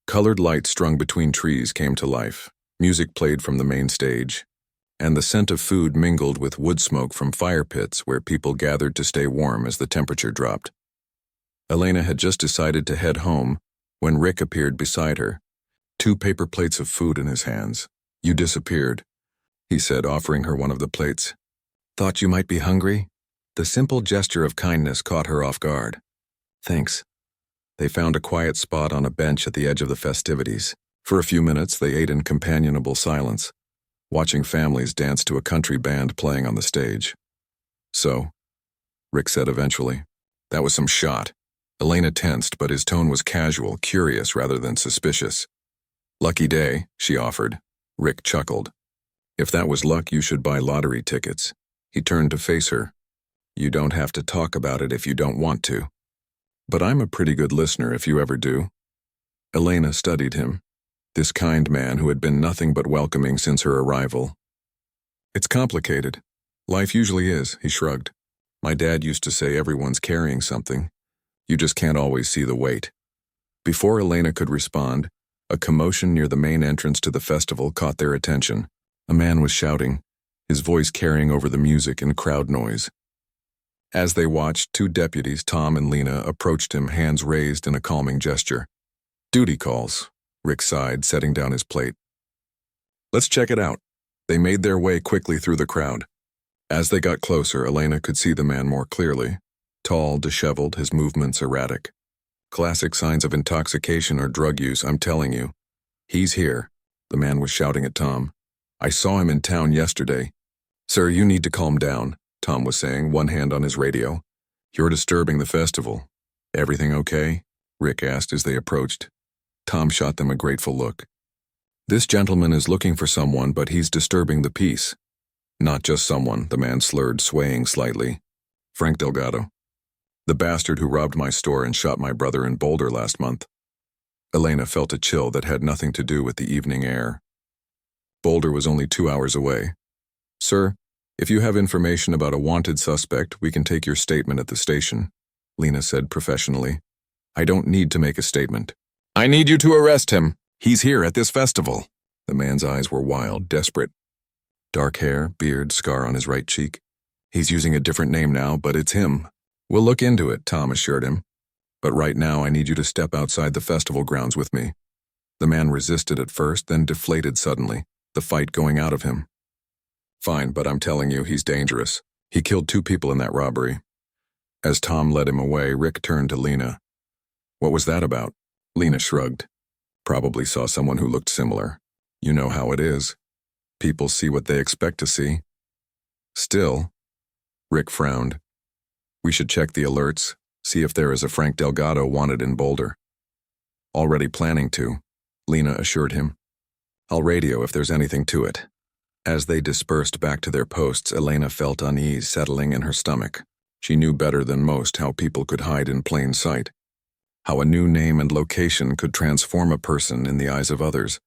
Colored lights strung between trees came to life. Music played from the main stage, and the scent of food mingled with wood smoke from fire pits where people gathered to stay warm as the temperature dropped. Elena had just decided to head home when Rick appeared beside her, 2 paper plates of food in his hands. You disappeared, he said, offering her one of the plates. Thought you might be hungry? The simple gesture of kindness caught her off guard. Thanks. They found a quiet spot on a bench at the edge of the festivities. For a few minutes, they ate in companionable silence, watching families dance to a country band playing on the stage. So, Rick said eventually, that was some shot. Elena tensed, but his tone was casual, curious rather than suspicious. Lucky day, she offered. Rick chuckled. If that was luck, you should buy lottery tickets. He turned to face her. You don't have to talk about it if you don't want to. But I'm a pretty good listener if you ever do. Elena studied him, this kind man who had been nothing but welcoming since her arrival. It's complicated. Life usually is, he shrugged. My dad used to say everyone's carrying something. You just can't always see the weight. Before Elena could respond, a commotion near the main entrance to the festival caught their attention. A man was shouting, his voice carrying over the music and crowd noise. As they watched, 2 deputies, Tom and Lena, approached him, hands raised in a calming gesture. Duty calls, Rick sighed, setting down his plate. Let's check it out. They made their way quickly through the crowd. As they got closer, Elena could see the man more clearly. Tall, disheveled, his movements erratic. Classic signs of intoxication or drug use, I'm telling you. He's here, the man was shouting at Tom. I saw him in town yesterday. Sir, you need to calm down, Tom was saying, one hand on his radio. You're disturbing the festival. Everything okay? Rick asked as they approached. Tom shot them a grateful look. This gentleman is looking for someone, but he's disturbing the peace. Not just someone, the man slurred, swaying slightly. Frank Delgado. The bastard who robbed my store and shot my brother in Boulder last month. Elena felt a chill that had nothing to do with the evening air. Boulder was only 2 hours away. Sir, if you have information about a wanted suspect, we can take your statement at the station, Lena said professionally. I don't need to make a statement. I need you to arrest him. He's here at this festival. The man's eyes were wild, desperate. Dark hair, beard, scar on his right cheek. He's using a different name now, but it's him. We'll look into it, Tom assured him. But right now I need you to step outside the festival grounds with me. The man resisted at first, then deflated suddenly, the fight going out of him. Fine, but I'm telling you, he's dangerous. He killed 2 people in that robbery. As Tom led him away, Rick turned to Lena. What was that about? Lena shrugged. Probably saw someone who looked similar. You know how it is. People see what they expect to see. Still, Rick frowned. We should check the alerts, see if there is a Frank Delgado wanted in Boulder. Already planning to, Lena assured him. I'll radio if there's anything to it. As they dispersed back to their posts, Elena felt unease settling in her stomach. She knew better than most how people could hide in plain sight, how a new name and location could transform a person in the eyes of others.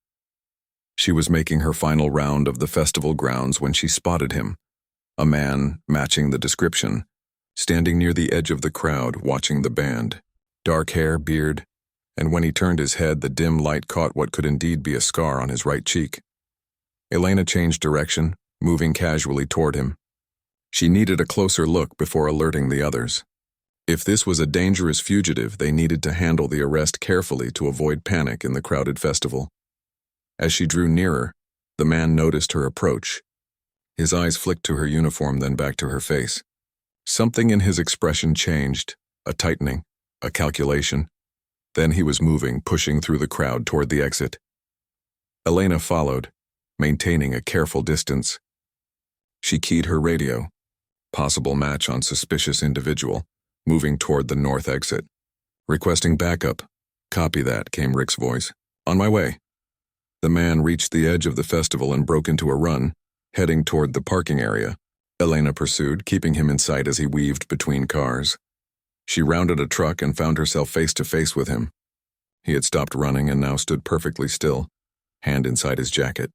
She was making her final round of the festival grounds when she spotted him, a man matching the description, standing near the edge of the crowd watching the band. Dark hair, beard, and when he turned his head, the dim light caught what could indeed be a scar on his right cheek. Elena changed direction, moving casually toward him. She needed a closer look before alerting the others. If this was a dangerous fugitive, they needed to handle the arrest carefully to avoid panic in the crowded festival. As she drew nearer, the man noticed her approach. His eyes flicked to her uniform, then back to her face. Something in his expression changed, a tightening, a calculation. Then he was moving, pushing through the crowd toward the exit. Elena followed, maintaining a careful distance. She keyed her radio. Possible match on suspicious individual, moving toward the north exit. Requesting backup. Copy that, came Rick's voice. On my way. The man reached the edge of the festival and broke into a run, heading toward the parking area. Elena pursued, keeping him in sight as he weaved between cars. She rounded a truck and found herself face to face with him. He had stopped running and now stood perfectly still, hand inside his jacket.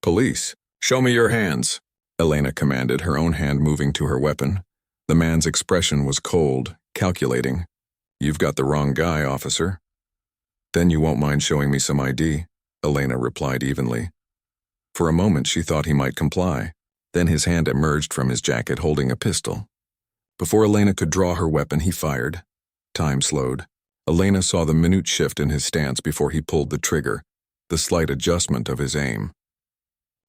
Police, show me your hands, Elena commanded, her own hand moving to her weapon. The man's expression was cold, calculating. You've got the wrong guy, officer. Then you won't mind showing me some ID, Elena replied evenly. For a moment she thought he might comply. Then his hand emerged from his jacket holding a pistol. Before Elena could draw her weapon, he fired. Time slowed. Elena saw the minute shift in his stance before he pulled the trigger, the slight adjustment of his aim.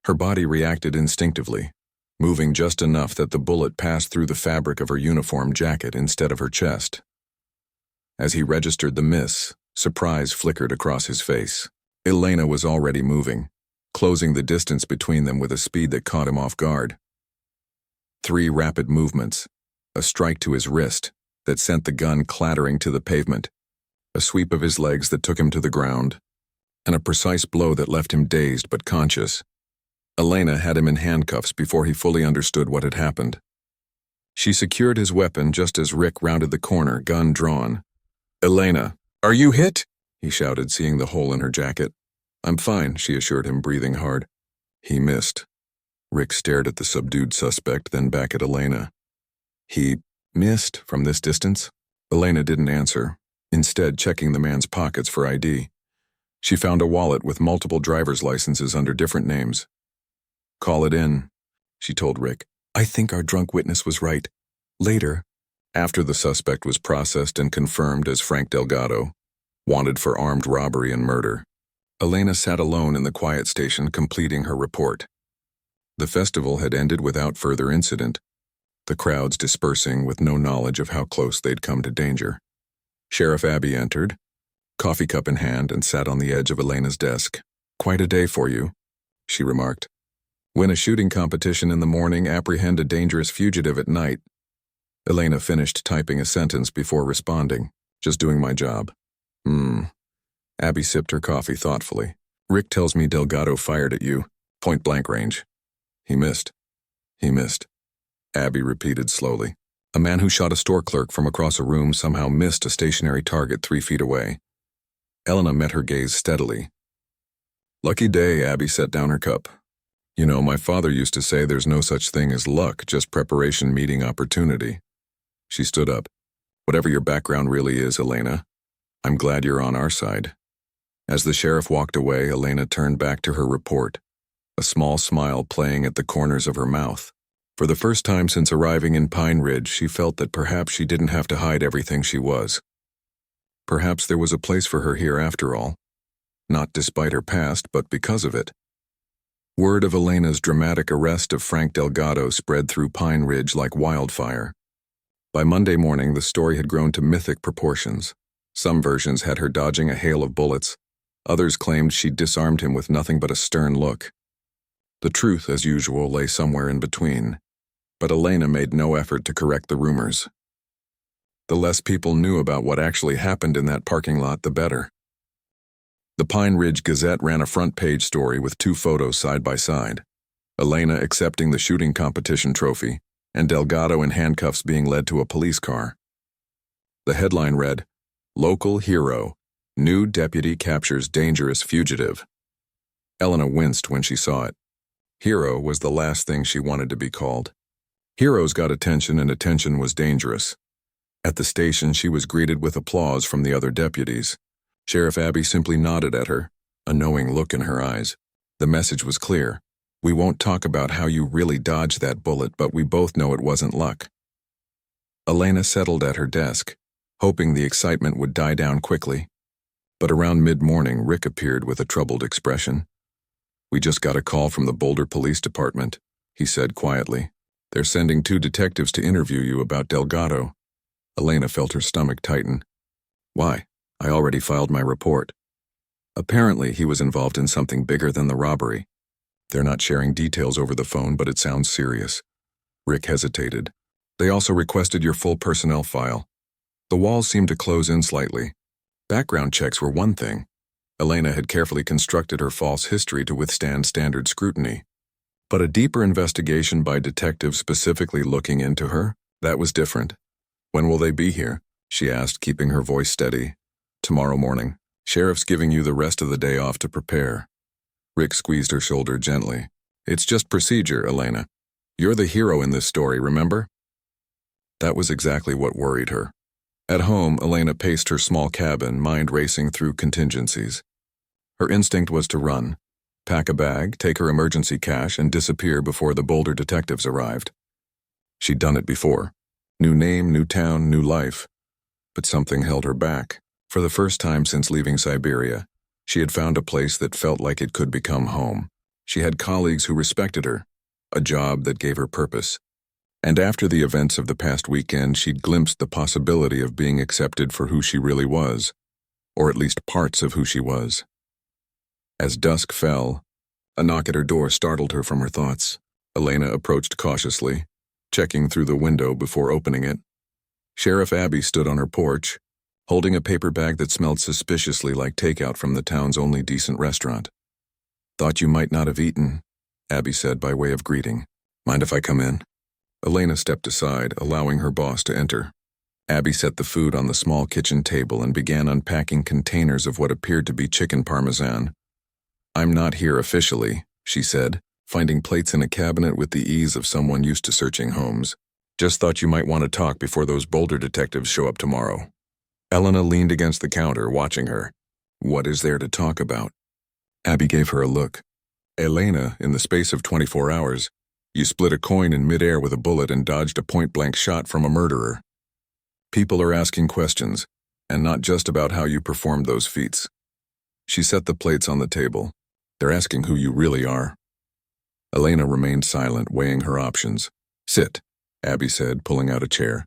Her body reacted instinctively, moving just enough that the bullet passed through the fabric of her uniform jacket instead of her chest. As he registered the miss, surprise flickered across his face. Elena was already moving, closing the distance between them with a speed that caught him off guard. 3 rapid movements, a strike to his wrist that sent the gun clattering to the pavement, a sweep of his legs that took him to the ground, and a precise blow that left him dazed but conscious. Elena had him in handcuffs before he fully understood what had happened. She secured his weapon just as Rick rounded the corner, gun drawn. Elena, are you hit? He shouted, seeing the hole in her jacket. I'm fine, she assured him, breathing hard. He missed. Rick stared at the subdued suspect, then back at Elena. He missed from this distance? Elena didn't answer, instead checking the man's pockets for ID. She found a wallet with multiple driver's licenses under different names. Call it in, she told Rick. I think our drunk witness was right. Later, after the suspect was processed and confirmed as Frank Delgado, wanted for armed robbery and murder, Elena sat alone in the quiet station completing her report. The festival had ended without further incident, the crowds dispersing with no knowledge of how close they'd come to danger. Sheriff Abby entered, coffee cup in hand, and sat on the edge of Elena's desk. Quite a day for you, she remarked. Win a shooting competition in the morning, apprehend a dangerous fugitive at night. Elena finished typing a sentence before responding. Just doing my job. Abby sipped her coffee thoughtfully. Rick tells me Delgado fired at you. Point blank range. He missed. He missed. Abby repeated slowly. A man who shot a store clerk from across a room somehow missed a stationary target 3 feet away. Elena met her gaze steadily. Lucky day, Abby set down her cup. You know, my father used to say there's no such thing as luck, just preparation meeting opportunity. She stood up. Whatever your background really is, Elena, I'm glad you're on our side. As the sheriff walked away, Elena turned back to her report, a small smile playing at the corners of her mouth. For the first time since arriving in Pine Ridge, she felt that perhaps she didn't have to hide everything she was. Perhaps there was a place for her here after all. Not despite her past, but because of it. Word of Elena's dramatic arrest of Frank Delgado spread through Pine Ridge like wildfire. By Monday morning, the story had grown to mythic proportions. Some versions had her dodging a hail of bullets. Others claimed she'd disarmed him with nothing but a stern look. The truth, as usual, lay somewhere in between. But Elena made no effort to correct the rumors. The less people knew about what actually happened in that parking lot, the better. The Pine Ridge Gazette ran a front-page story with two photos side by side. Elena accepting the shooting competition trophy, and Delgado in handcuffs being led to a police car. The headline read, "Local Hero, New Deputy Captures Dangerous Fugitive." Elena winced when she saw it. Hero was the last thing she wanted to be called. Heroes got attention, and attention was dangerous. At the station, she was greeted with applause from the other deputies. Sheriff Abby simply nodded at her, a knowing look in her eyes. The message was clear. We won't talk about how you really dodged that bullet, but we both know it wasn't luck. Elena settled at her desk, hoping the excitement would die down quickly. But around mid-morning, Rick appeared with a troubled expression. "We just got a call from the Boulder Police Department," he said quietly. "They're sending 2 detectives to interview you about Delgado." Elena felt her stomach tighten. "Why? I already filed my report." Apparently, he was involved in something bigger than the robbery. "They're not sharing details over the phone, but it sounds serious." Rick hesitated. "They also requested your full personnel file." The walls seemed to close in slightly. Background checks were one thing. Elena had carefully constructed her false history to withstand standard scrutiny. But a deeper investigation by detectives specifically looking into her, that was different. "When will they be here?" she asked, keeping her voice steady. "Tomorrow morning. Sheriff's giving you the rest of the day off to prepare." Rick squeezed her shoulder gently. "It's just procedure, Elena. You're the hero in this story, remember?" That was exactly what worried her. At home, Elena paced her small cabin, mind racing through contingencies. Her instinct was to run, pack a bag, take her emergency cash, and disappear before the Boulder detectives arrived. She'd done it before. New name, new town, new life. But something held her back. For the first time since leaving Siberia, she had found a place that felt like it could become home. She had colleagues who respected her, a job that gave her purpose. And after the events of the past weekend, she'd glimpsed the possibility of being accepted for who she really was, or at least parts of who she was. As dusk fell, a knock at her door startled her from her thoughts. Elena approached cautiously, checking through the window before opening it. Sheriff Abby stood on her porch, holding a paper bag that smelled suspiciously like takeout from the town's only decent restaurant. "Thought you might not have eaten," Abby said by way of greeting. "Mind if I come in?" Elena stepped aside, allowing her boss to enter. Abby set the food on the small kitchen table and began unpacking containers of what appeared to be chicken parmesan. "I'm not here officially," she said, finding plates in a cabinet with the ease of someone used to searching homes. "Just thought you might want to talk before those Boulder detectives show up tomorrow." Elena leaned against the counter, watching her. "What is there to talk about?" Abby gave her a look. "Elena, in the space of 24 hours, you split a coin in midair with a bullet and dodged a point-blank shot from a murderer. People are asking questions, and not just about how you performed those feats." She set the plates on the table. "They're asking who you really are." Elena remained silent, weighing her options. "Sit," Abby said, pulling out a chair.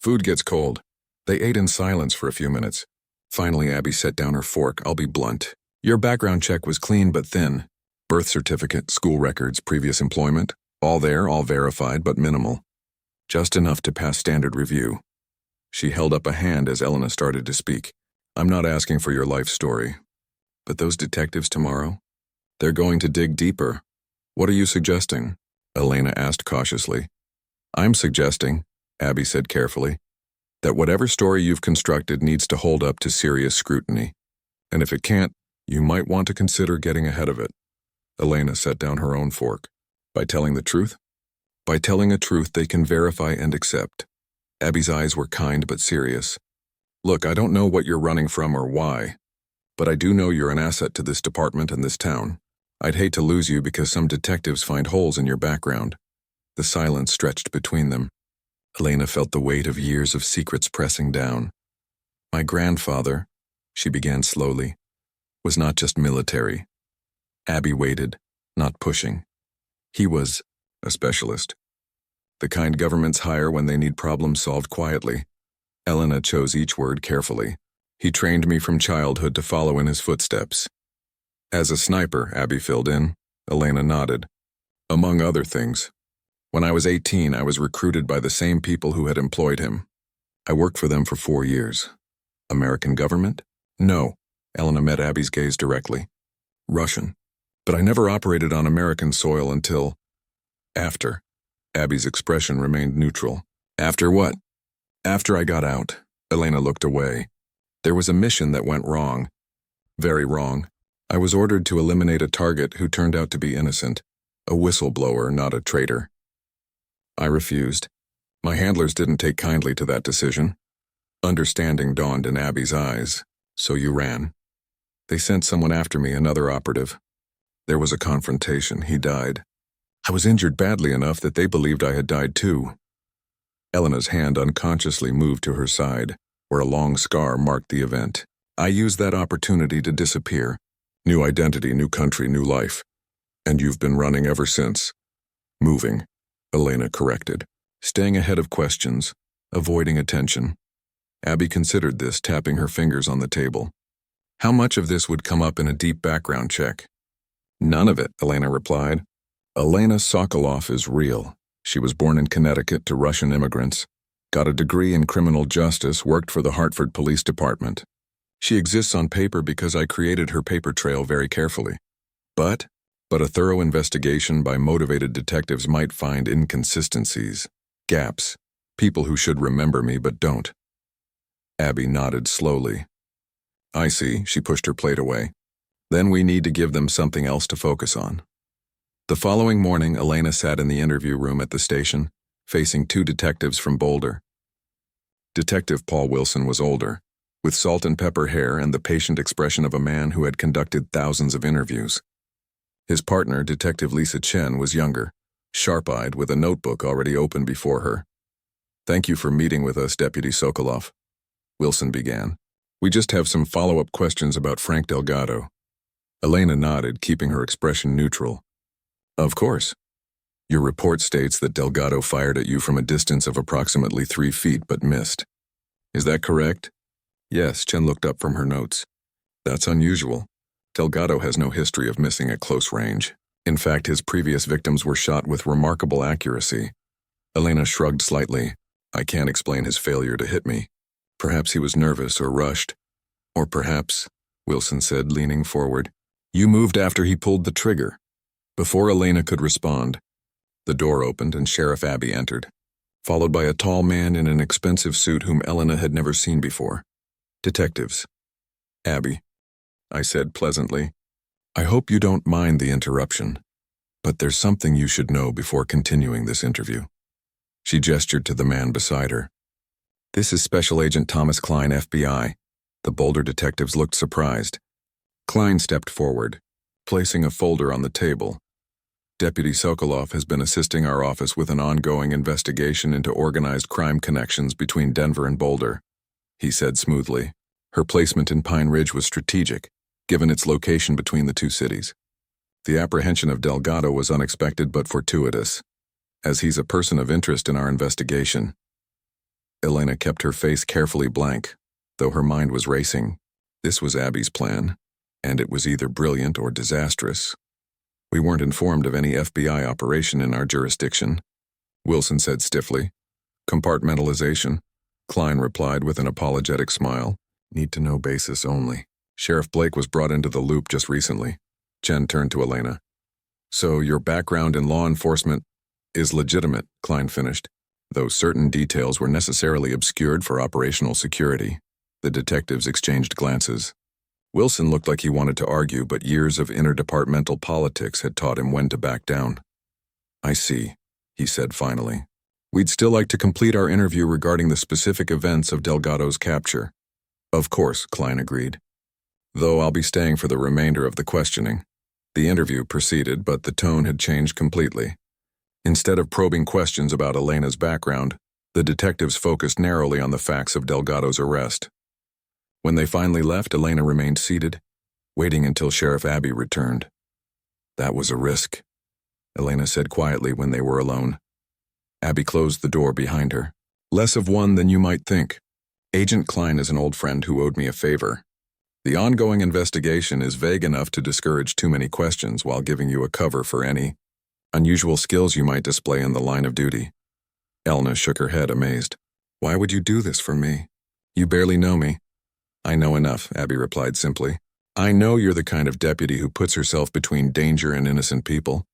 "Food gets cold." They ate in silence for a few minutes. Finally, Abby set down her fork. "I'll be blunt. Your background check was clean but thin. Birth certificate, school records, previous employment, all there, all verified, but minimal. Just enough to pass standard review." She held up a hand as Elena started to speak. "I'm not asking for your life story. But those detectives tomorrow? They're going to dig deeper. What are you suggesting?" Elena asked cautiously. "I'm suggesting," Abby said carefully, "that whatever story you've constructed needs to hold up to serious scrutiny. And if it can't, you might want to consider getting ahead of it." Elena set down her own fork. "By telling the truth?" "By telling a truth they can verify and accept." Abby's eyes were kind but serious. "Look, I don't know what you're running from or why, but I do know you're an asset to this department and this town. I'd hate to lose you because some detectives find holes in your background." The silence stretched between them. Elena felt the weight of years of secrets pressing down. "My grandfather," she began slowly, "was not just military." Abby waited, not pushing. "He was a specialist. The kind governments hire when they need problems solved quietly." Elena chose each word carefully. "He trained me from childhood to follow in his footsteps." "As a sniper," Abby filled in. Elena nodded. "Among other things. When I was 18, I was recruited by the same people who had employed him. I worked for them for 4 years. American government? No. Elena met Abby's gaze directly. Russian. But I never operated on American soil until... after. Abby's expression remained neutral. After what? After I got out. Elena looked away. There was a mission that went wrong. Very wrong. I was ordered to eliminate a target who turned out to be innocent. A whistleblower, not a traitor. I refused. My handlers didn't take kindly to that decision. Understanding dawned in Abby's eyes. So you ran. They sent someone after me, another operative. There was a confrontation. He died. I was injured badly enough that they believed I had died too. Elena's hand unconsciously moved to her side, where a long scar marked the event. I used that opportunity to disappear. New identity, new country, new life. And you've been running ever since. Moving, Elena corrected. Staying ahead of questions, avoiding attention. Abby considered this, tapping her fingers on the table. How much of this would come up in a deep background check? None of it, Elena replied. Elena Sokoloff is real. She was born in Connecticut to Russian immigrants, got a degree in criminal justice, worked for the Hartford Police Department. She exists on paper because I created her paper trail very carefully. But a thorough investigation by motivated detectives might find inconsistencies, gaps, people who should remember me but don't. Abby nodded slowly. I see, she pushed her plate away. Then we need to give them something else to focus on. The following morning, Elena sat in the interview room at the station, facing two detectives from Boulder. Detective Paul Wilson was older, with salt and pepper hair and the patient expression of a man who had conducted thousands of interviews. His partner, Detective Lisa Chen, was younger, sharp-eyed with a notebook already open before her. Thank you for meeting with us, Deputy Sokoloff. Wilson began. We just have some follow-up questions about Frank Delgado. Elena nodded, keeping her expression neutral. Of course. Your report states that Delgado fired at you from a distance of approximately 3 feet but missed. Is that correct? Yes, Chen looked up from her notes. That's unusual. Delgado has no history of missing at close range. In fact, his previous victims were shot with remarkable accuracy. Elena shrugged slightly. I can't explain his failure to hit me. Perhaps he was nervous or rushed. Or perhaps, Wilson said, leaning forward, you moved after he pulled the trigger. Before Elena could respond, the door opened and Sheriff Abby entered, followed by a tall man in an expensive suit whom Elena had never seen before. Detectives. Abby, I said pleasantly, I hope you don't mind the interruption, but there's something you should know before continuing this interview. She gestured to the man beside her. This is Special Agent Thomas Klein, FBI. The Boulder detectives looked surprised. Klein stepped forward, placing a folder on the table. Deputy Sokoloff has been assisting our office with an ongoing investigation into organized crime connections between Denver and Boulder, he said smoothly. Her placement in Pine Ridge was strategic, given its location between the two cities. The apprehension of Delgado was unexpected but fortuitous, as he's a person of interest in our investigation. Elena kept her face carefully blank, though her mind was racing. This was Abby's plan, and it was either brilliant or disastrous. We weren't informed of any FBI operation in our jurisdiction, Wilson said stiffly. Compartmentalization, Klein replied with an apologetic smile. Need-to-know basis only. Sheriff Blake was brought into the loop just recently. Chen turned to Elena. So your background in law enforcement is legitimate, Klein finished, though certain details were necessarily obscured for operational security. The detectives exchanged glances. Wilson looked like he wanted to argue, but years of interdepartmental politics had taught him when to back down. I see, he said finally. We'd still like to complete our interview regarding the specific events of Delgado's capture. Of course, Klein agreed. Though I'll be staying for the remainder of the questioning. The interview proceeded, but the tone had changed completely. Instead of probing questions about Elena's background, the detectives focused narrowly on the facts of Delgado's arrest. When they finally left, Elena remained seated, waiting until Sheriff Abby returned. That was a risk, Elena said quietly when they were alone. Abby closed the door behind her. Less of one than you might think. Agent Klein is an old friend who owed me a favor. The ongoing investigation is vague enough to discourage too many questions while giving you a cover for any unusual skills you might display in the line of duty. Elena shook her head, amazed. Why would you do this for me? You barely know me. I know enough, Abby replied simply. I know you're the kind of deputy who puts herself between danger and innocent people.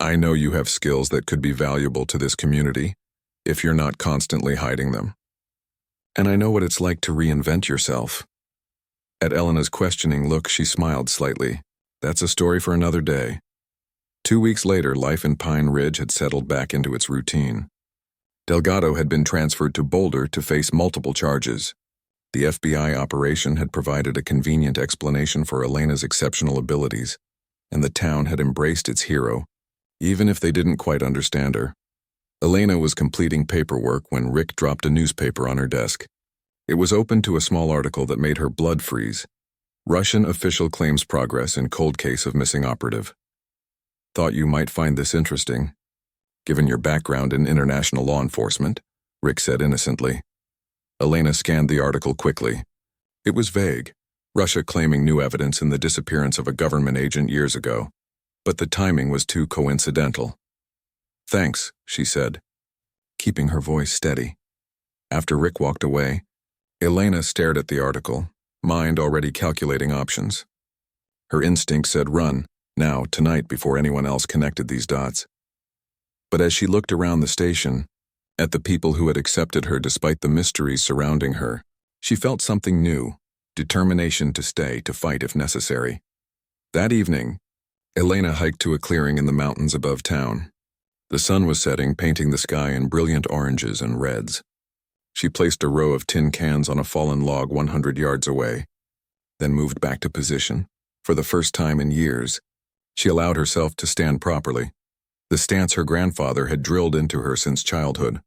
I know you have skills that could be valuable to this community if you're not constantly hiding them. And I know what it's like to reinvent yourself. At Elena's questioning look, she smiled slightly. That's a story for another day. 2 weeks later, life in Pine Ridge had settled back into its routine. Delgado had been transferred to Boulder to face multiple charges. The FBI operation had provided a convenient explanation for Elena's exceptional abilities, and the town had embraced its hero, even if they didn't quite understand her. Elena was completing paperwork when Rick dropped a newspaper on her desk. It was open to a small article that made her blood freeze. Russian official claims progress in cold case of missing operative. Thought you might find this interesting, given your background in international law enforcement, Rick said innocently. Elena scanned the article quickly. It was vague, Russia claiming new evidence in the disappearance of a government agent years ago, but the timing was too coincidental. Thanks, she said, keeping her voice steady. After Rick walked away, Elena stared at the article, mind already calculating options. Her instinct said run, now, tonight, before anyone else connected these dots. But as she looked around the station, at the people who had accepted her despite the mysteries surrounding her, she felt something new, determination to stay, to fight if necessary. That evening, Elena hiked to a clearing in the mountains above town. The sun was setting, painting the sky in brilliant oranges and reds. She placed a row of tin cans on a fallen log 100 yards away, then moved back to position. For the first time in years, she allowed herself to stand properly, the stance her grandfather had drilled into her since childhood.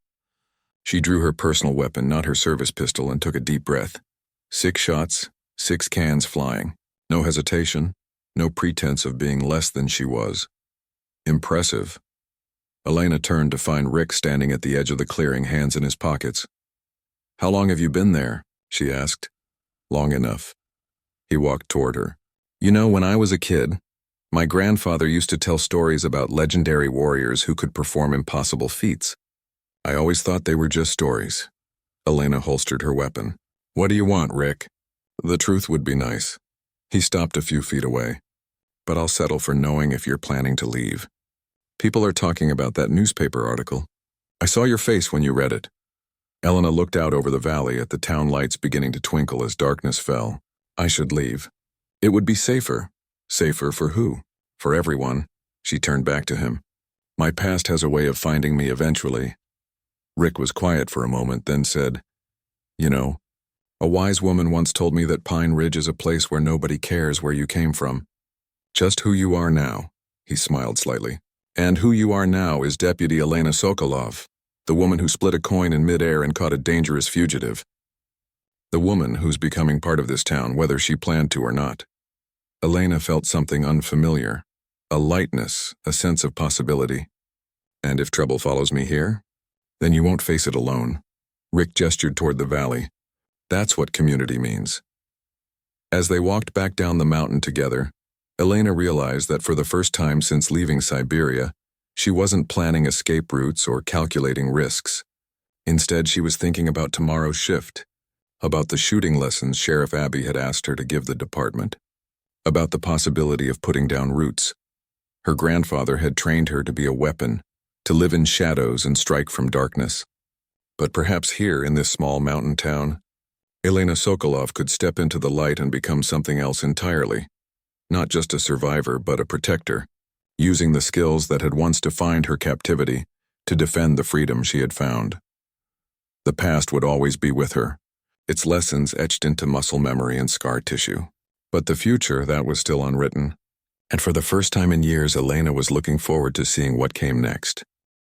She drew her personal weapon, not her service pistol, and took a deep breath. 6 shots, 6 cans flying. No hesitation, no pretense of being less than she was. Impressive. Elena turned to find Rick standing at the edge of the clearing, hands in his pockets. How long have you been there? She asked. Long enough. He walked toward her. You know, when I was a kid, my grandfather used to tell stories about legendary warriors who could perform impossible feats. I always thought they were just stories. Elena holstered her weapon. What do you want, Rick? The truth would be nice. He stopped a few feet away. But I'll settle for knowing if you're planning to leave. People are talking about that newspaper article. I saw your face when you read it. Elena looked out over the valley at the town lights beginning to twinkle as darkness fell. I should leave. It would be safer. Safer for who? For everyone. She turned back to him. My past has a way of finding me eventually. Rick was quiet for a moment, then said, You know, a wise woman once told me that Pine Ridge is a place where nobody cares where you came from. Just who you are now. He smiled slightly. And who you are now is Deputy Elena Sokolov, the woman who split a coin in midair and caught a dangerous fugitive. The woman who's becoming part of this town, whether she planned to or not. Elena felt something unfamiliar, a lightness, a sense of possibility. And if trouble follows me here, then you won't face it alone. Rick gestured toward the valley. That's what community means. As they walked back down the mountain together, Elena realized that for the first time since leaving Siberia, she wasn't planning escape routes or calculating risks. Instead, she was thinking about tomorrow's shift, about the shooting lessons Sheriff Abby had asked her to give the department, about the possibility of putting down roots. Her grandfather had trained her to be a weapon, to live in shadows and strike from darkness. But perhaps here in this small mountain town, Elena Sokolov could step into the light and become something else entirely. Not just a survivor, but a protector, using the skills that had once defined her captivity to defend the freedom she had found. The past would always be with her, its lessons etched into muscle memory and scar tissue. But the future, that was still unwritten. And for the first time in years, Elena was looking forward to seeing what came next.